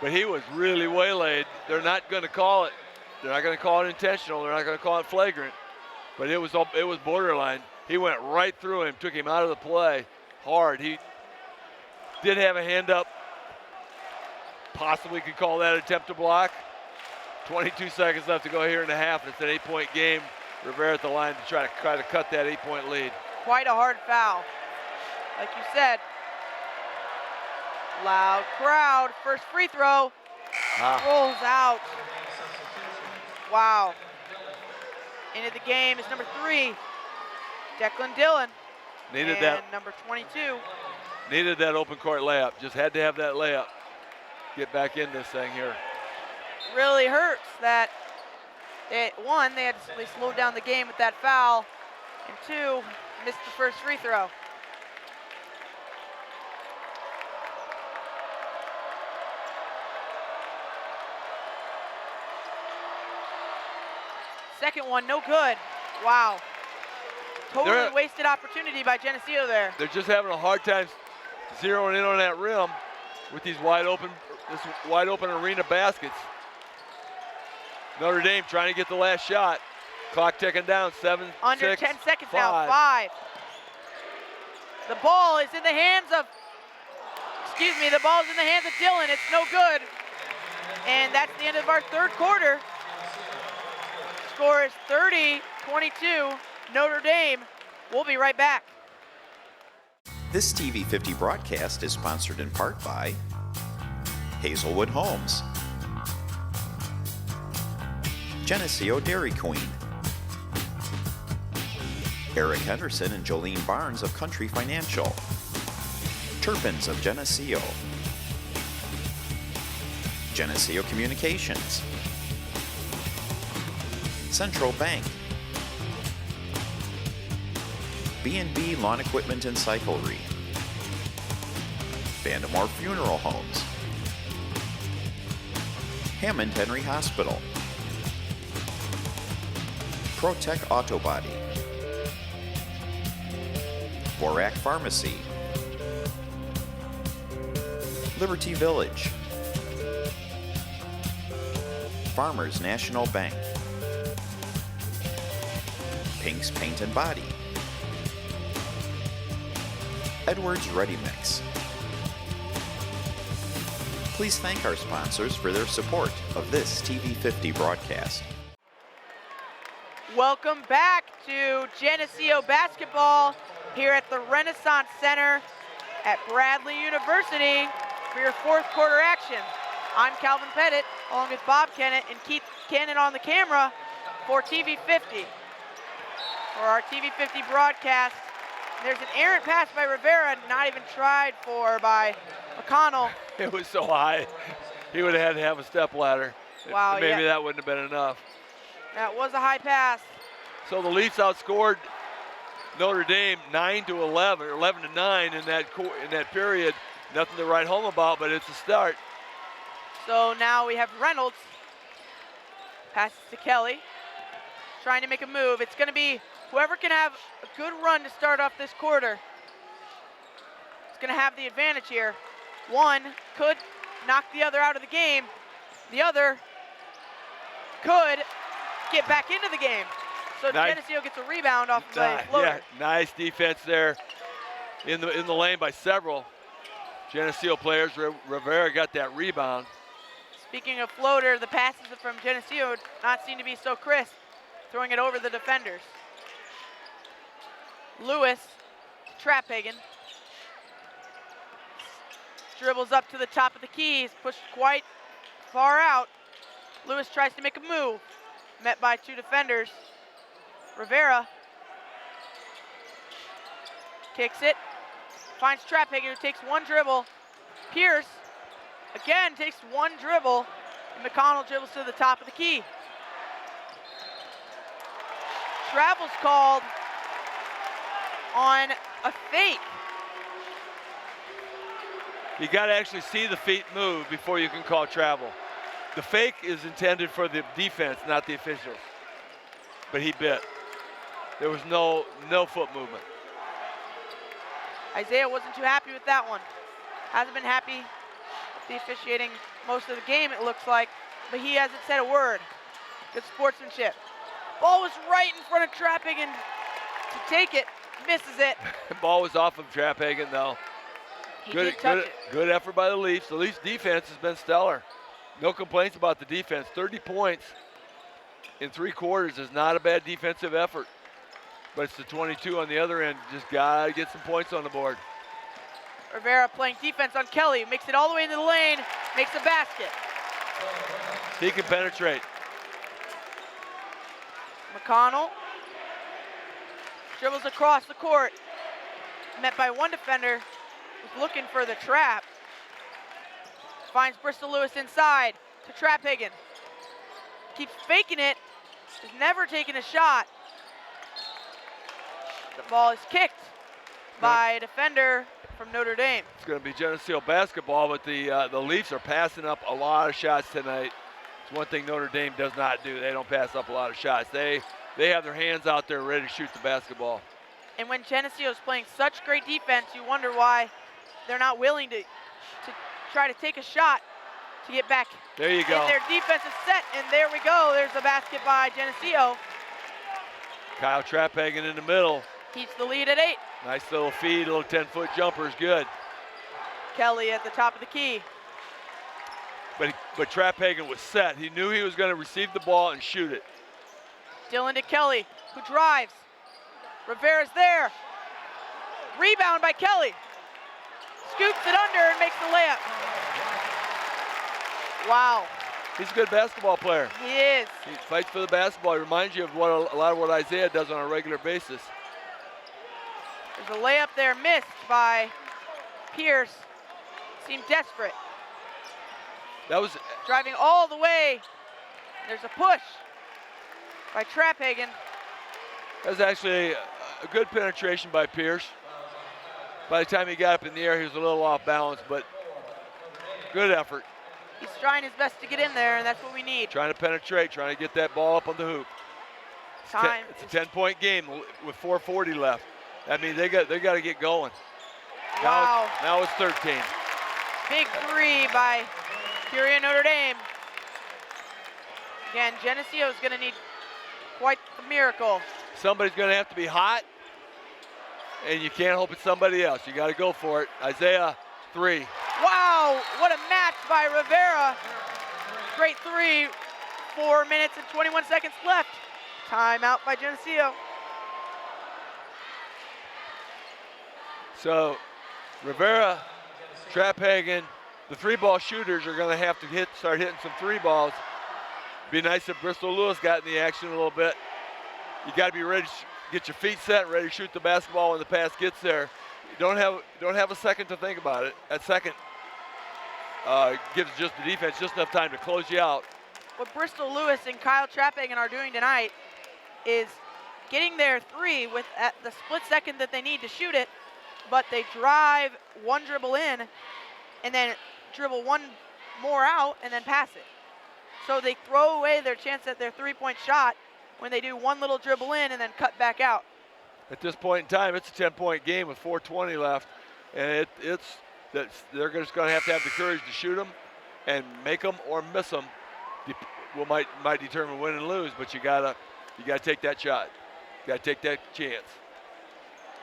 But he was really waylaid. They're not going to call it. They're not going to call it intentional. They're not going to call it flagrant. But it was borderline. He went right through him, took him out of the play hard. He did have a hand up. Possibly could call that attempt to block. 22 seconds left to go here in the half. It's an 8-point game. Rivera at the line to try to cut that 8-point lead. Quite a hard foul. Like you said, loud crowd. First free throw. Rolls out. Wow. Into the game is number 3, Declan Dillon. Needed and that. Number 22. Needed that open court layup. Just had to have that layup. Get back in this thing here. Really hurts that they slowed down the game with that foul, and 2, missed the first free throw. Second one, no good. Wow. Totally wasted opportunity by Geneseo there. They're just having a hard time zeroing in on that rim with these wide open arena baskets. Notre Dame trying to get the last shot. Clock ticking down, 7, Under 6, 10 seconds 5. now, 5. The ball is in the hands of Dillon. It's no good. And that's the end of our third quarter. Score is 30-22, Notre Dame. We'll be right back. This TV50 broadcast is sponsored in part by Hazelwood Homes, Geneseo Dairy Queen, Eric Henderson and Jolene Barnes of Country Financial, Turpins of Geneseo, Geneseo Communications, Central Bank, B&B Lawn Equipment and Cyclery, Vandemore Funeral Homes, Hammond Henry Hospital, ProTech Auto Body, Borac Pharmacy, Liberty Village, Farmers National Bank, Pink's Paint and Body, Edwards Ready Mix. Please thank our sponsors for their support of this TV50 broadcast. Welcome back to Geneseo basketball here at the Renaissance Center at Bradley University for your fourth quarter action. I'm Calvin Pettit, along with Bob Kennett and Keith Cannon on the camera for TV50. For our TV50 broadcast, there's an errant pass by Rivera, not even tried for by McConnell. It was so high. He would have had to have a step ladder. Wow, Maybe that wouldn't have been enough. That was a high pass. So the Leafs outscored Notre Dame 9-11, or 11-9 in that period. Nothing to write home about, but it's a start. So now we have Reynolds. Passes to Kelly. Trying to make a move. It's going to be whoever can have a good run to start off this quarter. It's going to have the advantage here. One could knock the other out of the game. The other could get back into the game. So Nice. Geneseo gets a rebound off of a floater. Yeah, nice defense there in the lane by several Geneseo players. Rivera got that rebound. Speaking of floater, the passes from Geneseo not seem to be so crisp, throwing it over the defenders. Lewis to Traphagen. Dribbles up to the top of the key. He's pushed quite far out. Lewis tries to make a move. met by 2 defenders. Rivera kicks it, finds Traphagen, who takes 1 dribble. Pierce again takes 1 dribble, and McConnell dribbles to the top of the key. Travel's called on a fake. You got to actually see the feet move before you can call travel. The fake is intended for the defense, not the officials. But he bit. There was no foot movement. Isaiah wasn't too happy with that one. Hasn't been happy with the officiating most of the game, it looks like, but he hasn't said a word. Good sportsmanship. Ball was right in front of Traphagen to take it, misses it. The ball was off of Traphagen, though. He did touch it. Good effort by the Leafs. The Leafs defense has been stellar. No complaints about the defense. 30 points in 3 quarters is not a bad defensive effort. But it's the 22 on the other end. Just got to get some points on the board. Rivera playing defense on Kelly. Makes it all the way into the lane. Makes a basket. He can penetrate. McConnell dribbles across the court. Met by 1 defender. Was looking for the trap. Finds Bristol Lewis inside to Traphagen. Keeps faking it. Has never taken a shot. The ball is kicked by a defender from Notre Dame. It's going to be Geneseo basketball, but the Leafs are passing up a lot of shots tonight. It's one thing Notre Dame does not do. They don't pass up a lot of shots. They have their hands out there ready to shoot the basketball. And when Geneseo is playing such great defense, you wonder why they're not willing to try to take a shot to get back. There you go. And their defense is set, and there we go. There's a basket by Geneseo. Kyle Traphagen in the middle. Keeps the lead at 8. Nice little feed, little 10-foot jumper is good. Kelly at the top of the key. But Traphagen was set. He knew he was going to receive the ball and shoot it. Dylan to Kelly, who drives. Rivera's there. Rebound by Kelly. Scoops it under and makes the layup. Wow. He's a good basketball player. He is. He fights for the basketball. He reminds you of what a lot of what Isaiah does on a regular basis. There's a layup there missed by Pierce. Seemed desperate. That was driving all the way. There's a push by Traphagen. That was actually a good penetration by Pierce. By the time he got up in the air, he was a little off balance, but good effort. He's trying his best to get in there, and that's what we need. Trying to penetrate, trying to get that ball up on the hoop. It's a 10-point game with 4:40 left. That means they got to get going. Wow. Now it's 13. Big 3 by Peoria Notre Dame. Again, Geneseo is going to need quite the miracle. Somebody's going to have to be hot, and you can't hope it's somebody else. You got to go for it. Isaiah, 3. Wow, what a match by Rivera. Great 3, 4 minutes and 21 seconds left. Timeout by Geneseo. So Rivera, Traphagen, the 3-ball shooters are going to have to start hitting some 3 balls. Be nice if Bristol Lewis got in the action a little bit. You got to be ready to get your feet set, ready to shoot the basketball when the pass gets there. You don't have a second to think about it. That second gives just the defense just enough time to close you out. What Bristol Lewis and Kyle Traphagen are doing tonight is getting their 3 with at the split second that they need to shoot it, but they drive 1 dribble in and then dribble 1 more out and then pass it. So they throw away their chance at their 3-point shot when they do 1 little dribble in and then cut back out. At this point in time, it's a 10-point game with 4:20 left, and they're just going to have the courage to shoot them and make them or miss them. Might determine win and lose, but you gotta take that shot. You gotta take that chance.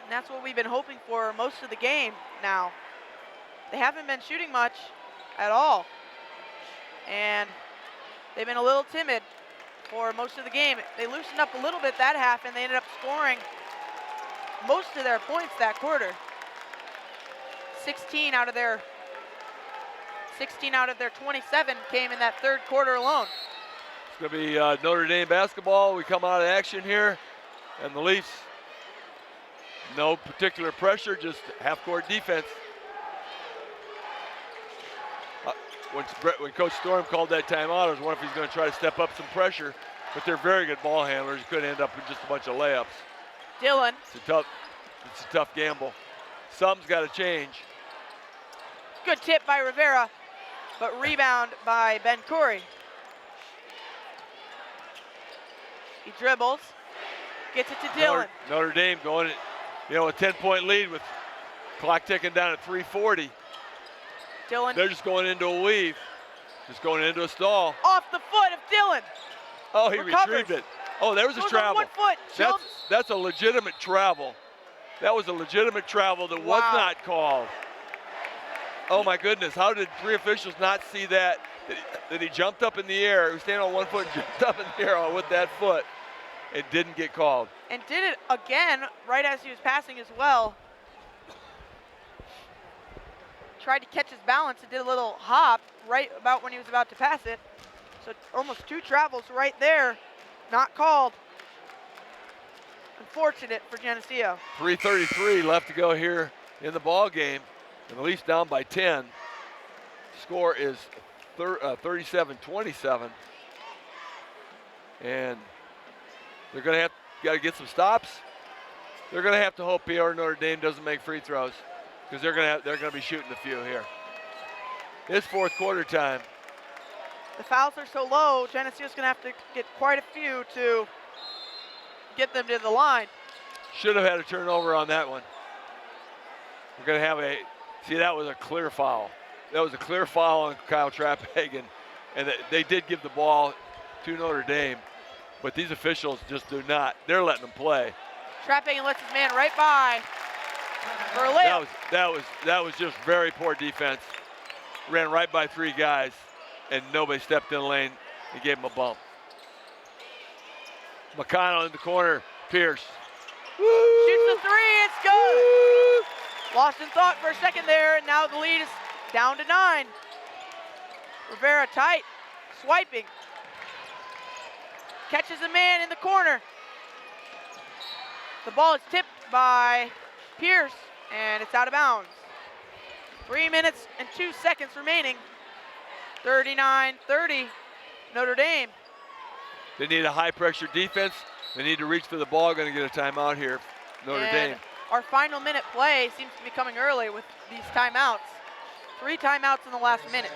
And that's what we've been hoping for most of the game now. They haven't been shooting much at all, and they've been a little timid for most of the game. They loosened up a little bit that half, and they ended up scoring most of their points that quarter. 16 out of their 27 came in that 3rd quarter alone. going to be Notre Dame basketball. We come out of action here, and the Leafs, no particular pressure, just half-court defense. When Coach Storm called that timeout, I was wondering if he's going to try to step up some pressure, but they're very good ball handlers. You could end up with just a bunch of layups. Dillon. It's a tough gamble. Something's got to change. Good tip by Rivera, but rebound by Ben Curry. He dribbles, gets it to Dillon. Notre Dame going, a 10-point lead with clock ticking down at 3:40. Dillon. They're just going into a weave, just going into a stall. Off the foot of Dillon. Oh, he Recovers. retrieved it. Oh, there was a Goes travel. on 1 foot. That's a legitimate travel. That was a legitimate travel that was not called. Oh my goodness, how did 3 officials not see that? That he jumped up in the air, he was standing on 1 foot and jumped up in the air with that foot. It didn't get called. And did it again right as he was passing as well. Tried to catch his balance and did a little hop right about when he was about to pass it. So almost 2 travels right there, not called. Unfortunate for Geneseo. 3:33 left to go here in the ball game, and the Leafs down by 10. Score is 37-27, and they're going to got to get some stops. They're going to have to hope Peoria Notre Dame doesn't make free throws, because they're going to be shooting a few here. It's fourth quarter time. The fouls are so low, Geneseo's going to have to get quite a few to get them to the line. Should have had a turnover on that one. We're going to have that was a clear foul. That was a clear foul on Kyle Trapphagen, and they did give the ball to Notre Dame, but these officials just do not. They're letting them play. Trapphagen lets his man right by for a layup. That was just very poor defense. Ran right by 3 guys, and nobody stepped in the lane and gave him a bump. McConnell in the corner, Pierce. Woo! Shoots the 3, it's good. Woo! Lost in thought for a second there, and now the lead is down to 9. Rivera tight, swiping. Catches a man in the corner. The ball is tipped by Pierce, and it's out of bounds. 3 minutes and 2 seconds remaining. 39-30, Notre Dame. They need a high-pressure defense. They need to reach for the ball. Going to get a timeout here, Notre Dame. Our final minute play seems to be coming early with these timeouts. 3 timeouts in the last minute.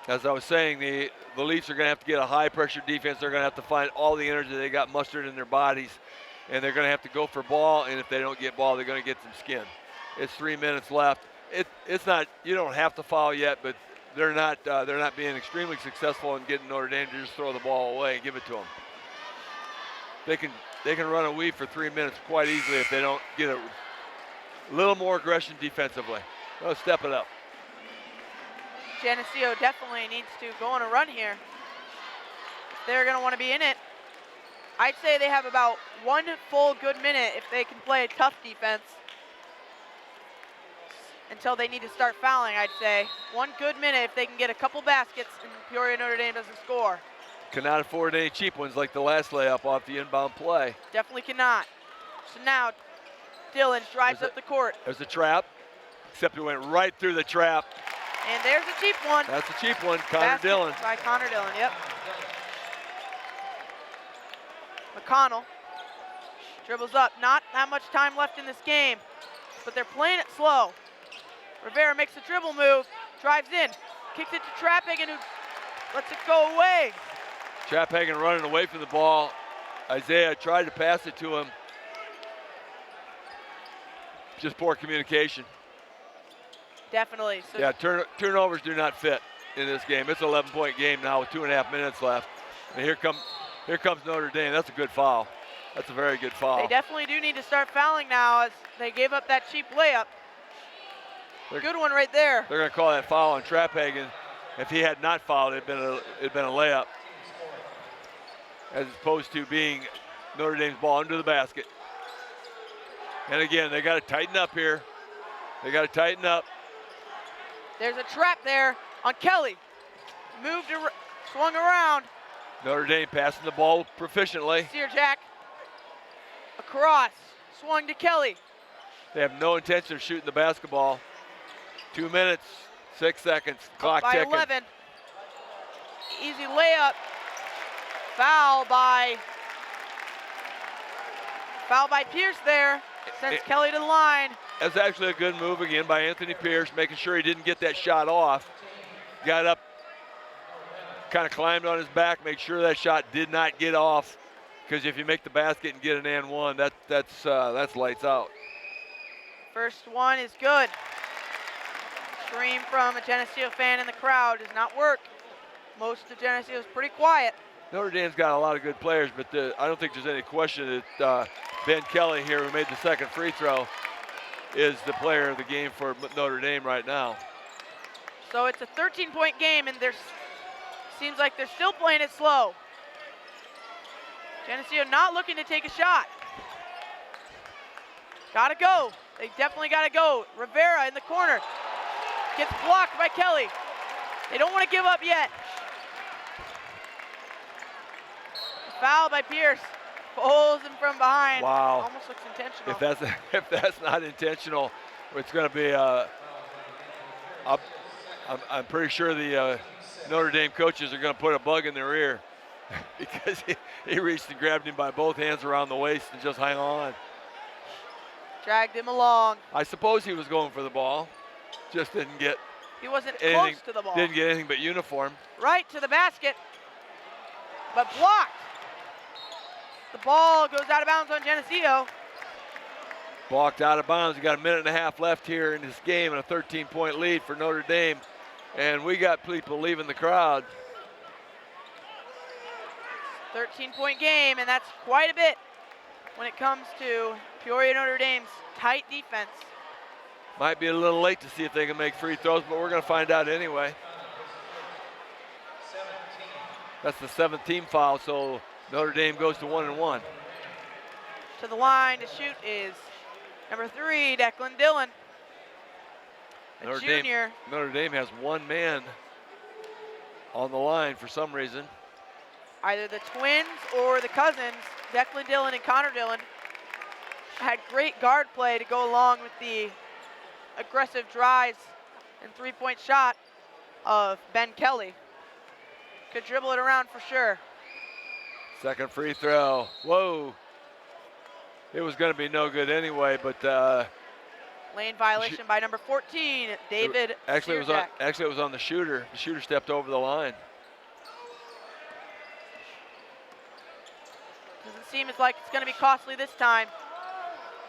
As I was saying, the Leafs are going to have to get a high-pressure defense. They're going to have to find all the energy they got mustered in their bodies, and they're going to have to go for ball, and if they don't get ball, they're going to get some skin. It's 3 minutes left. It's not, you don't have to foul yet, but they're not being extremely successful in getting Notre Dame to just throw the ball away and give it to them. They can run a weave for 3 minutes quite easily if they don't get a little more aggression defensively. Well, step it up. Geneseo definitely needs to go on a run here. They're going to want to be in it. I'd say they have about 1 full good minute if they can play a tough defense until they need to start fouling, I'd say. 1 good minute if they can get a couple baskets and Peoria Notre Dame doesn't score. Cannot afford any cheap ones like the last layup off the inbound play. Definitely cannot. So now Dillon drives up the court. There's a trap, except it went right through the trap. And there's a cheap one. That's a cheap one, Connor Basket Dillon. by Connor Dillon, yep. McConnell dribbles up. Not that much time left in this game, but they're playing it slow. Rivera makes a dribble move, drives in, kicks it to Trapphagen, who lets it go away. Trapphagen running away from the ball. Isaiah tried to pass it to him. Just poor communication. Definitely. So yeah, turnovers do not fit in this game. It's an 11-point game now with 2.5 minutes left. And here comes Notre Dame. That's a good foul. That's a very good foul. They definitely do need to start fouling now as they gave up that cheap layup. Good one right there. They're going to call that foul on Trapphagen. If he had not fouled, it'd been a layup, as opposed to being Notre Dame's ball under the basket. And again, they got to tighten up here. They got to tighten up. There's a trap there on Kelly. Moved swung around. Notre Dame passing the ball proficiently. Searjack across, swung to Kelly. They have no intention of shooting the basketball. 2 minutes, 6 seconds, clock Up by ticking. 11. Easy layup. Foul by Pierce there. Sends Kelly to the line. That's actually a good move again by Anthony Pierce, making sure he didn't get that shot off. Got up, kind of climbed on his back, make sure that shot did not get off. Because if you make the basket and get an and one, that's lights out. First one is good. Scream from a Geneseo fan in the crowd does not work. Most of Geneseo is pretty quiet. Notre Dame's got a lot of good players, but I don't think there's any question that Ben Kelly here, who made the second free throw, is the player of the game for Notre Dame right now. So it's a 13-point game, and seems like they're still playing it slow. Geneseo not looking to take a shot. Gotta go. They definitely gotta go. Rivera in the corner. Gets blocked by Kelly. They don't want to give up yet. Foul by Pierce. Pulls him from behind. Wow. Almost looks intentional. If that's not intentional, it's going to be I'm pretty sure the Notre Dame coaches are going to put a bug in their ear because he reached and grabbed him by both hands around the waist and just hung on. Dragged him along. I suppose he was going for the ball, just didn't get He wasn't anything, close to the ball. Didn't get anything but uniform. Right to the basket, but blocked. The ball goes out of bounds on Geneseo. Blocked out of bounds. We got a minute and a half left here in this game and a 13-point lead for Notre Dame. And we got people leaving the crowd. 13-point game, and that's quite a bit when it comes to Peoria Notre Dame's tight defense. Might be a little late to see if they can make free throws, but we're going to find out anyway. That's the 7th team foul, so Notre Dame goes to 1-1. To the line to shoot is number 3, Declan Dillon, a junior. Notre Dame has one man on the line for some reason. Either the twins or the cousins, Declan Dillon and Connor Dillon, had great guard play to go along with the aggressive drives and three-point shot of Ben Kelly. Could dribble it around for sure. Second free throw. Whoa. It was going to be no good anyway, but lane violation by number 14, David actually Searjack. it was on the shooter. The shooter stepped over the line. Doesn't seem as like it's going to be costly this time.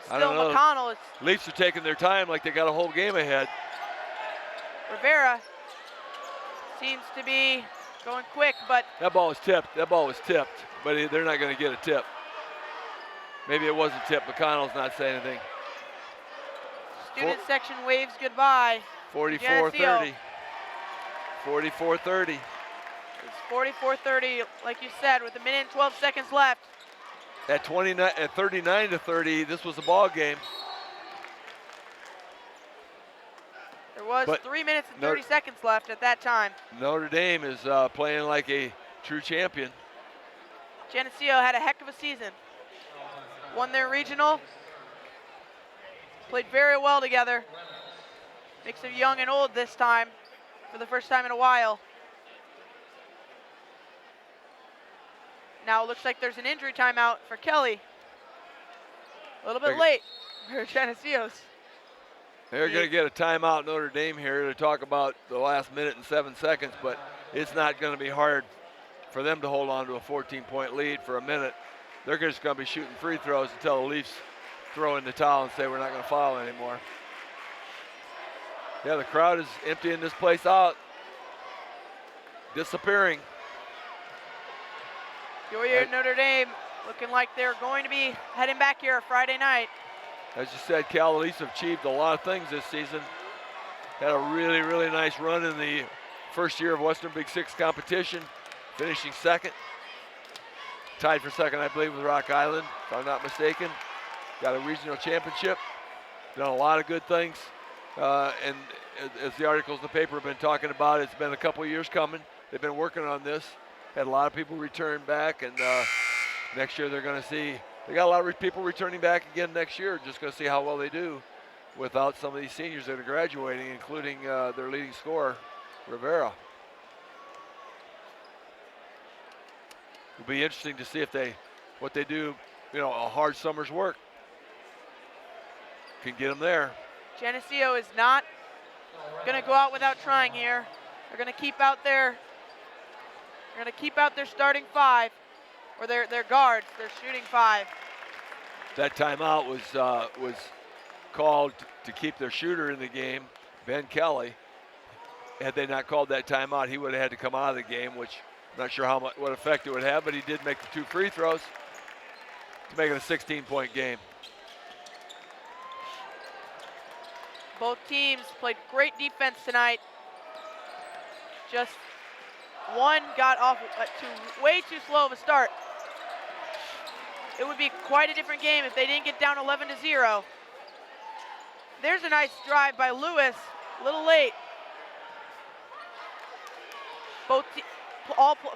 I Still don't know. McConnell is Leafs are taking their time like they got a whole game ahead. Rivera seems to be going quick, but That ball was tipped. But they're not going to get a tip. Maybe it wasn't tipped. McConnell's not saying anything. student section waves goodbye. 44-30. 44-30. It's 44-30, like you said, with a minute and 12 seconds left. At 39-30, this was a ball game. There was But 3 minutes and 30 seconds left at that time. Notre Dame is playing like a true champion. Geneseo had a heck of a season. Won their regional. Played very well together. Mix of young and old this time, for the first time in a while. Now it looks like there's an injury timeout for Kelly. A little bit late for Geneseo's. They're going to get a timeout, Notre Dame, here to talk about the last minute and 7 seconds, but it's not going to be hard for them to hold on to a 14-point lead for a minute. They're just going to be shooting free throws until the Leafs throw in the towel and say we're not going to foul anymore. Yeah, the crowd is emptying this place out, disappearing. Peoria Notre Dame looking like they're going to be heading back here Friday night. As you said, Cal, the Leafs have achieved a lot of things this season. Had a really, really nice run in the first year of Western Big Six competition, finishing second. Tied for second, I believe, with Rock Island, if I'm not mistaken. Got a regional championship. Done a lot of good things. And as the articles in the paper have been talking about, it's been a couple years coming. they've been working on this. Had a lot of people return back, and next year they're going to see. They got a lot of people returning back again next year. Just going to see how well they do without some of these seniors that are graduating, including their leading scorer, Rivera. It'll be interesting to see if what they do. You know, a hard summer's work can get them there. Geneseo is not going to go out without trying here. They're going to keep out their starting 5, or their guards, their shooting 5. That timeout was called to keep their shooter in the game, Ben Kelly. Had they not called that timeout, he would have had to come out of the game, which I'm not sure what effect it would have, but he did make the 2 free throws to make it a 16-point game. Both teams played great defense tonight. Just one got off to way too slow of a start. It would be quite a different game if they didn't get down 11-0. There's a nice drive by Lewis, a little late. A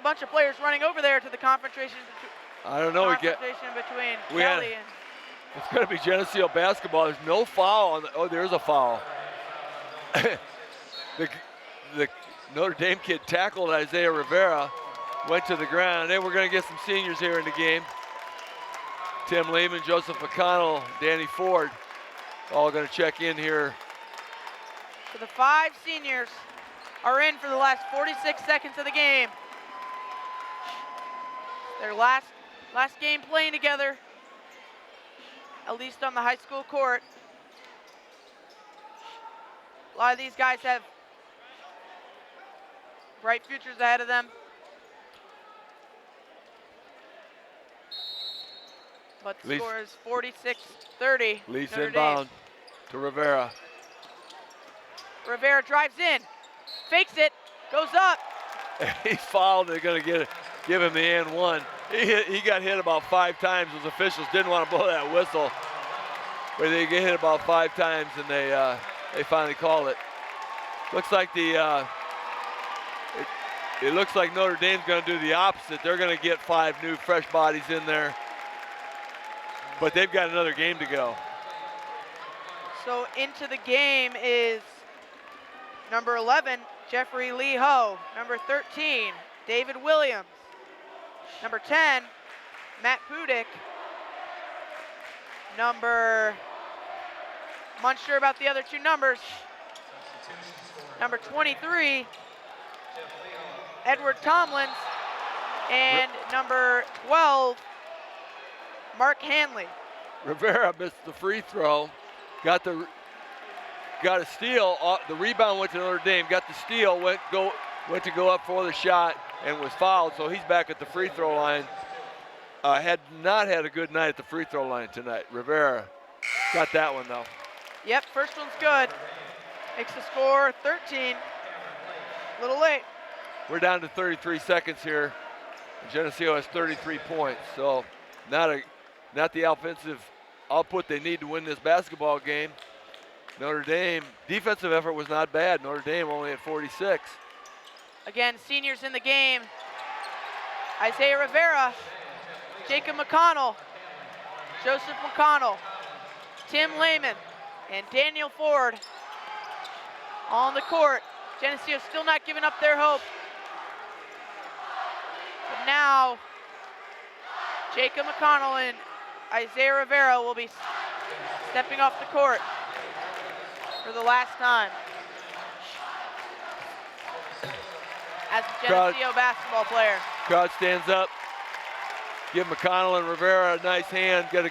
bunch of players running over there to the confrontation. I don't know. Between Kelly and. It's going to be Geneseo basketball. There's no foul on the. Oh, there's a foul. the Notre Dame kid tackled Isaiah Rivera, went to the ground. And we're going to get some seniors here in the game. Tim Lehman, Joseph McConnell, Danny Ford, all going to check in here. So the 5 seniors are in for the last 46 seconds of the game. Their last game playing together, at least on the high school court. A lot of these guys have bright futures ahead of them. But the score is 46-30. Leafs inbound to Rivera. Rivera drives in, fakes it, goes up. He's fouled. They're going to give him the and one. He got hit about 5 times. Those officials didn't want to blow that whistle, but they get hit about 5 times, and they finally call it. Looks like it looks like Notre Dame's going to do the opposite. They're going to get 5 new fresh bodies in there, but they've got another game to go. So into the game is number 11, Jeffrey Lee Ho. Number 13, David Williams. Number 10, Matt Pudick. I'm unsure about the other 2 numbers. Number 23, Edward Tomlins. And number 12, Mark Hanley. Rivera missed the free throw, got a steal. The rebound went to Notre Dame. Got the steal, went to go up for the shot, and was fouled. So he's back at the free throw line. Had not had a good night at the free throw line tonight. Rivera got that one though. Yep, first one's good. Makes the score 13. A little late. We're down to 33 seconds here. Geneseo has 33 points, so not the offensive output they need to win this basketball game. Notre Dame defensive effort was not bad. Notre Dame only at 46. Again, seniors in the game. Isaiah Rivera, Jacob McConnell, Joseph McConnell, Tim Lehman, and Daniel Ford on the court. Geneseo still not giving up their hope. But now, Jacob McConnell and Isaiah Rivera will be stepping off the court for the last time as a Geneseo basketball player. Crowd stands up. Give McConnell and Rivera a nice hand. Get a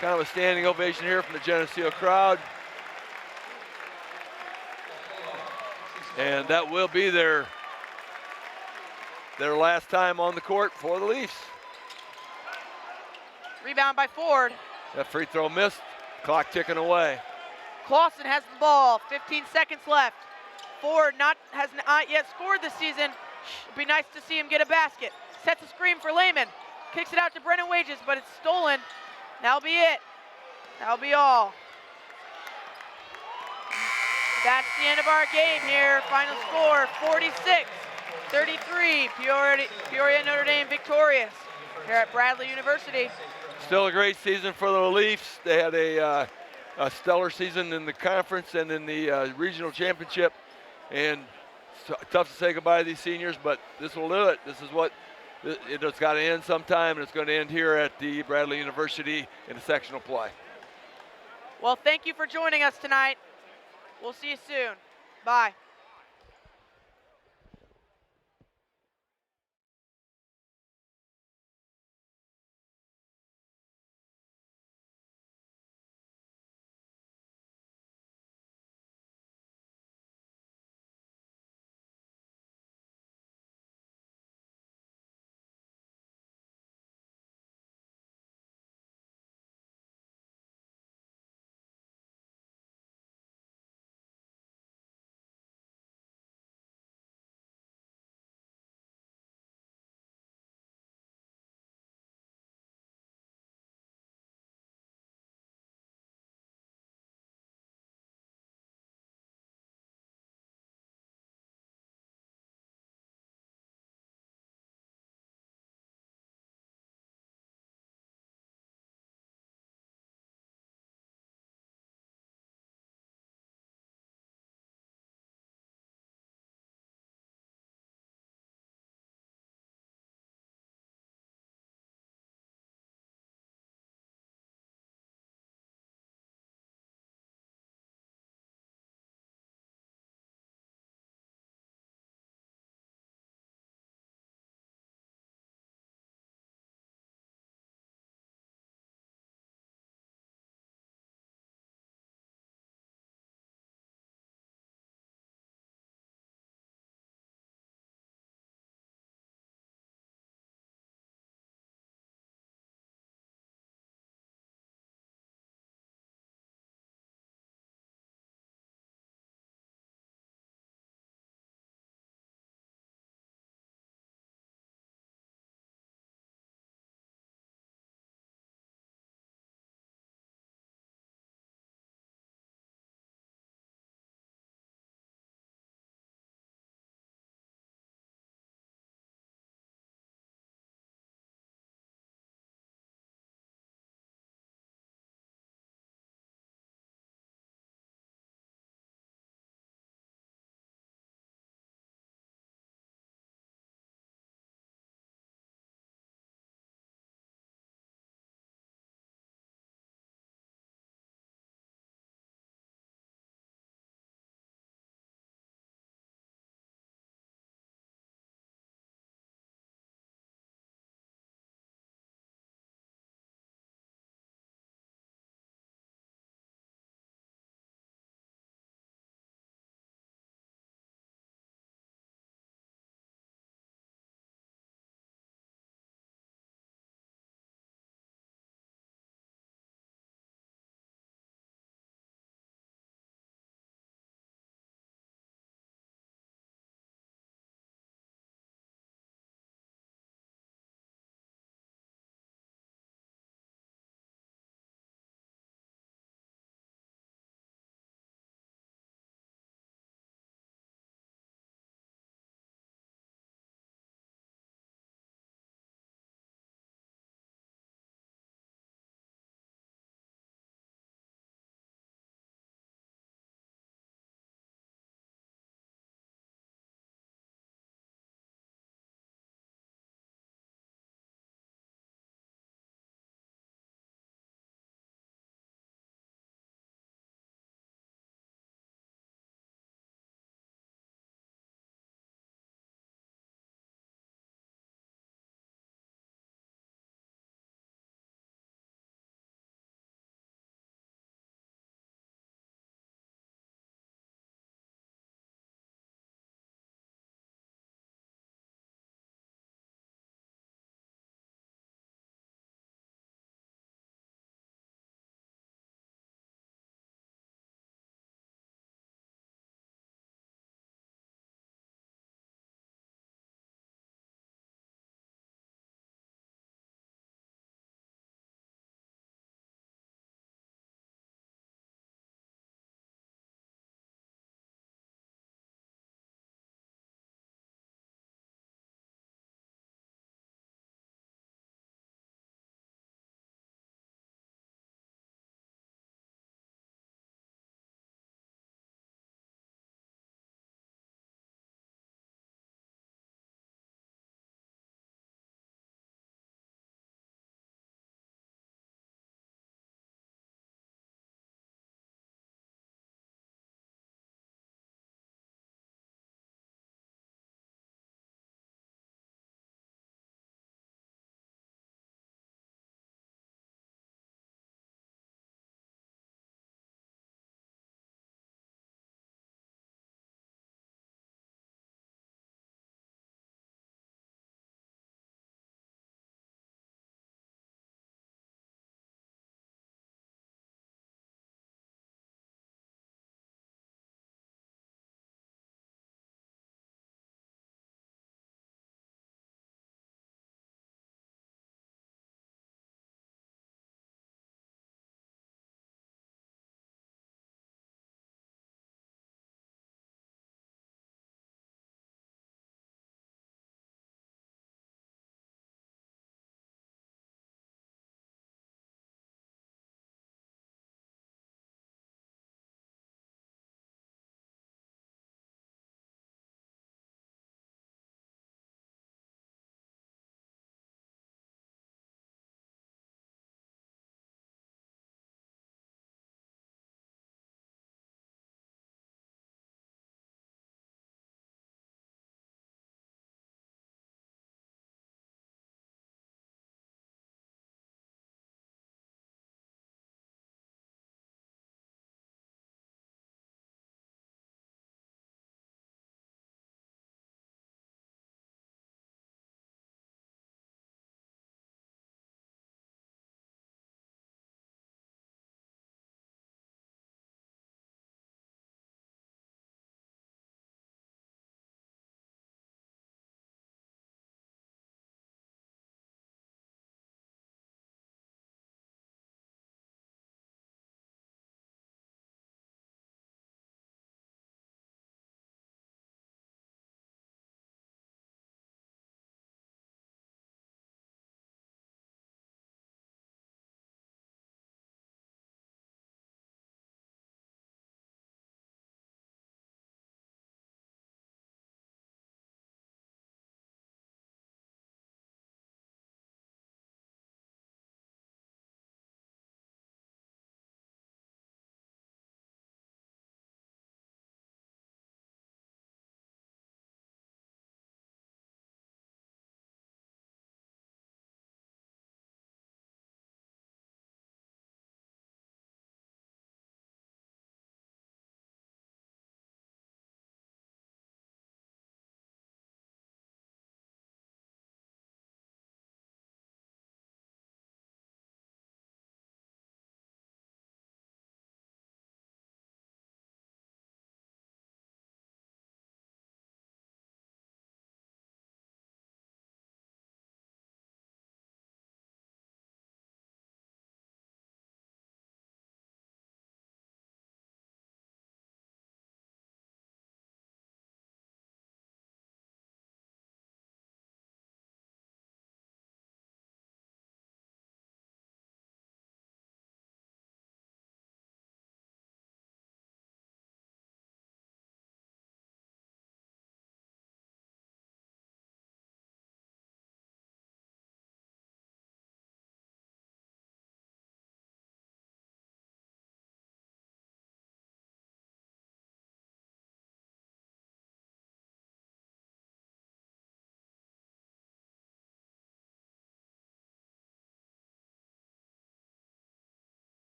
kind of a standing ovation here from the Geneseo crowd. And that will be their last time on the court for the Leafs. Rebound by Ford. That free throw missed. Clock ticking away. Clausen has the ball. 15 seconds left. Ford has not yet scored this season. It'd be nice to see him get a basket. Sets a screen for Lehman. Kicks it out to Brennan Wages, but it's stolen. That'll be it. That'll be all. That's the end of our game here. Final score, 33, Peoria Notre Dame victorious here at Bradley University. Still a great season for the Leafs. They had a stellar season in the conference and in the regional championship. And tough to say goodbye to these seniors, but this will do it. This is what it's got to end sometime, and it's going to end here at the Bradley University in a sectional play. Well, thank you for joining us tonight. We'll see you soon. Bye.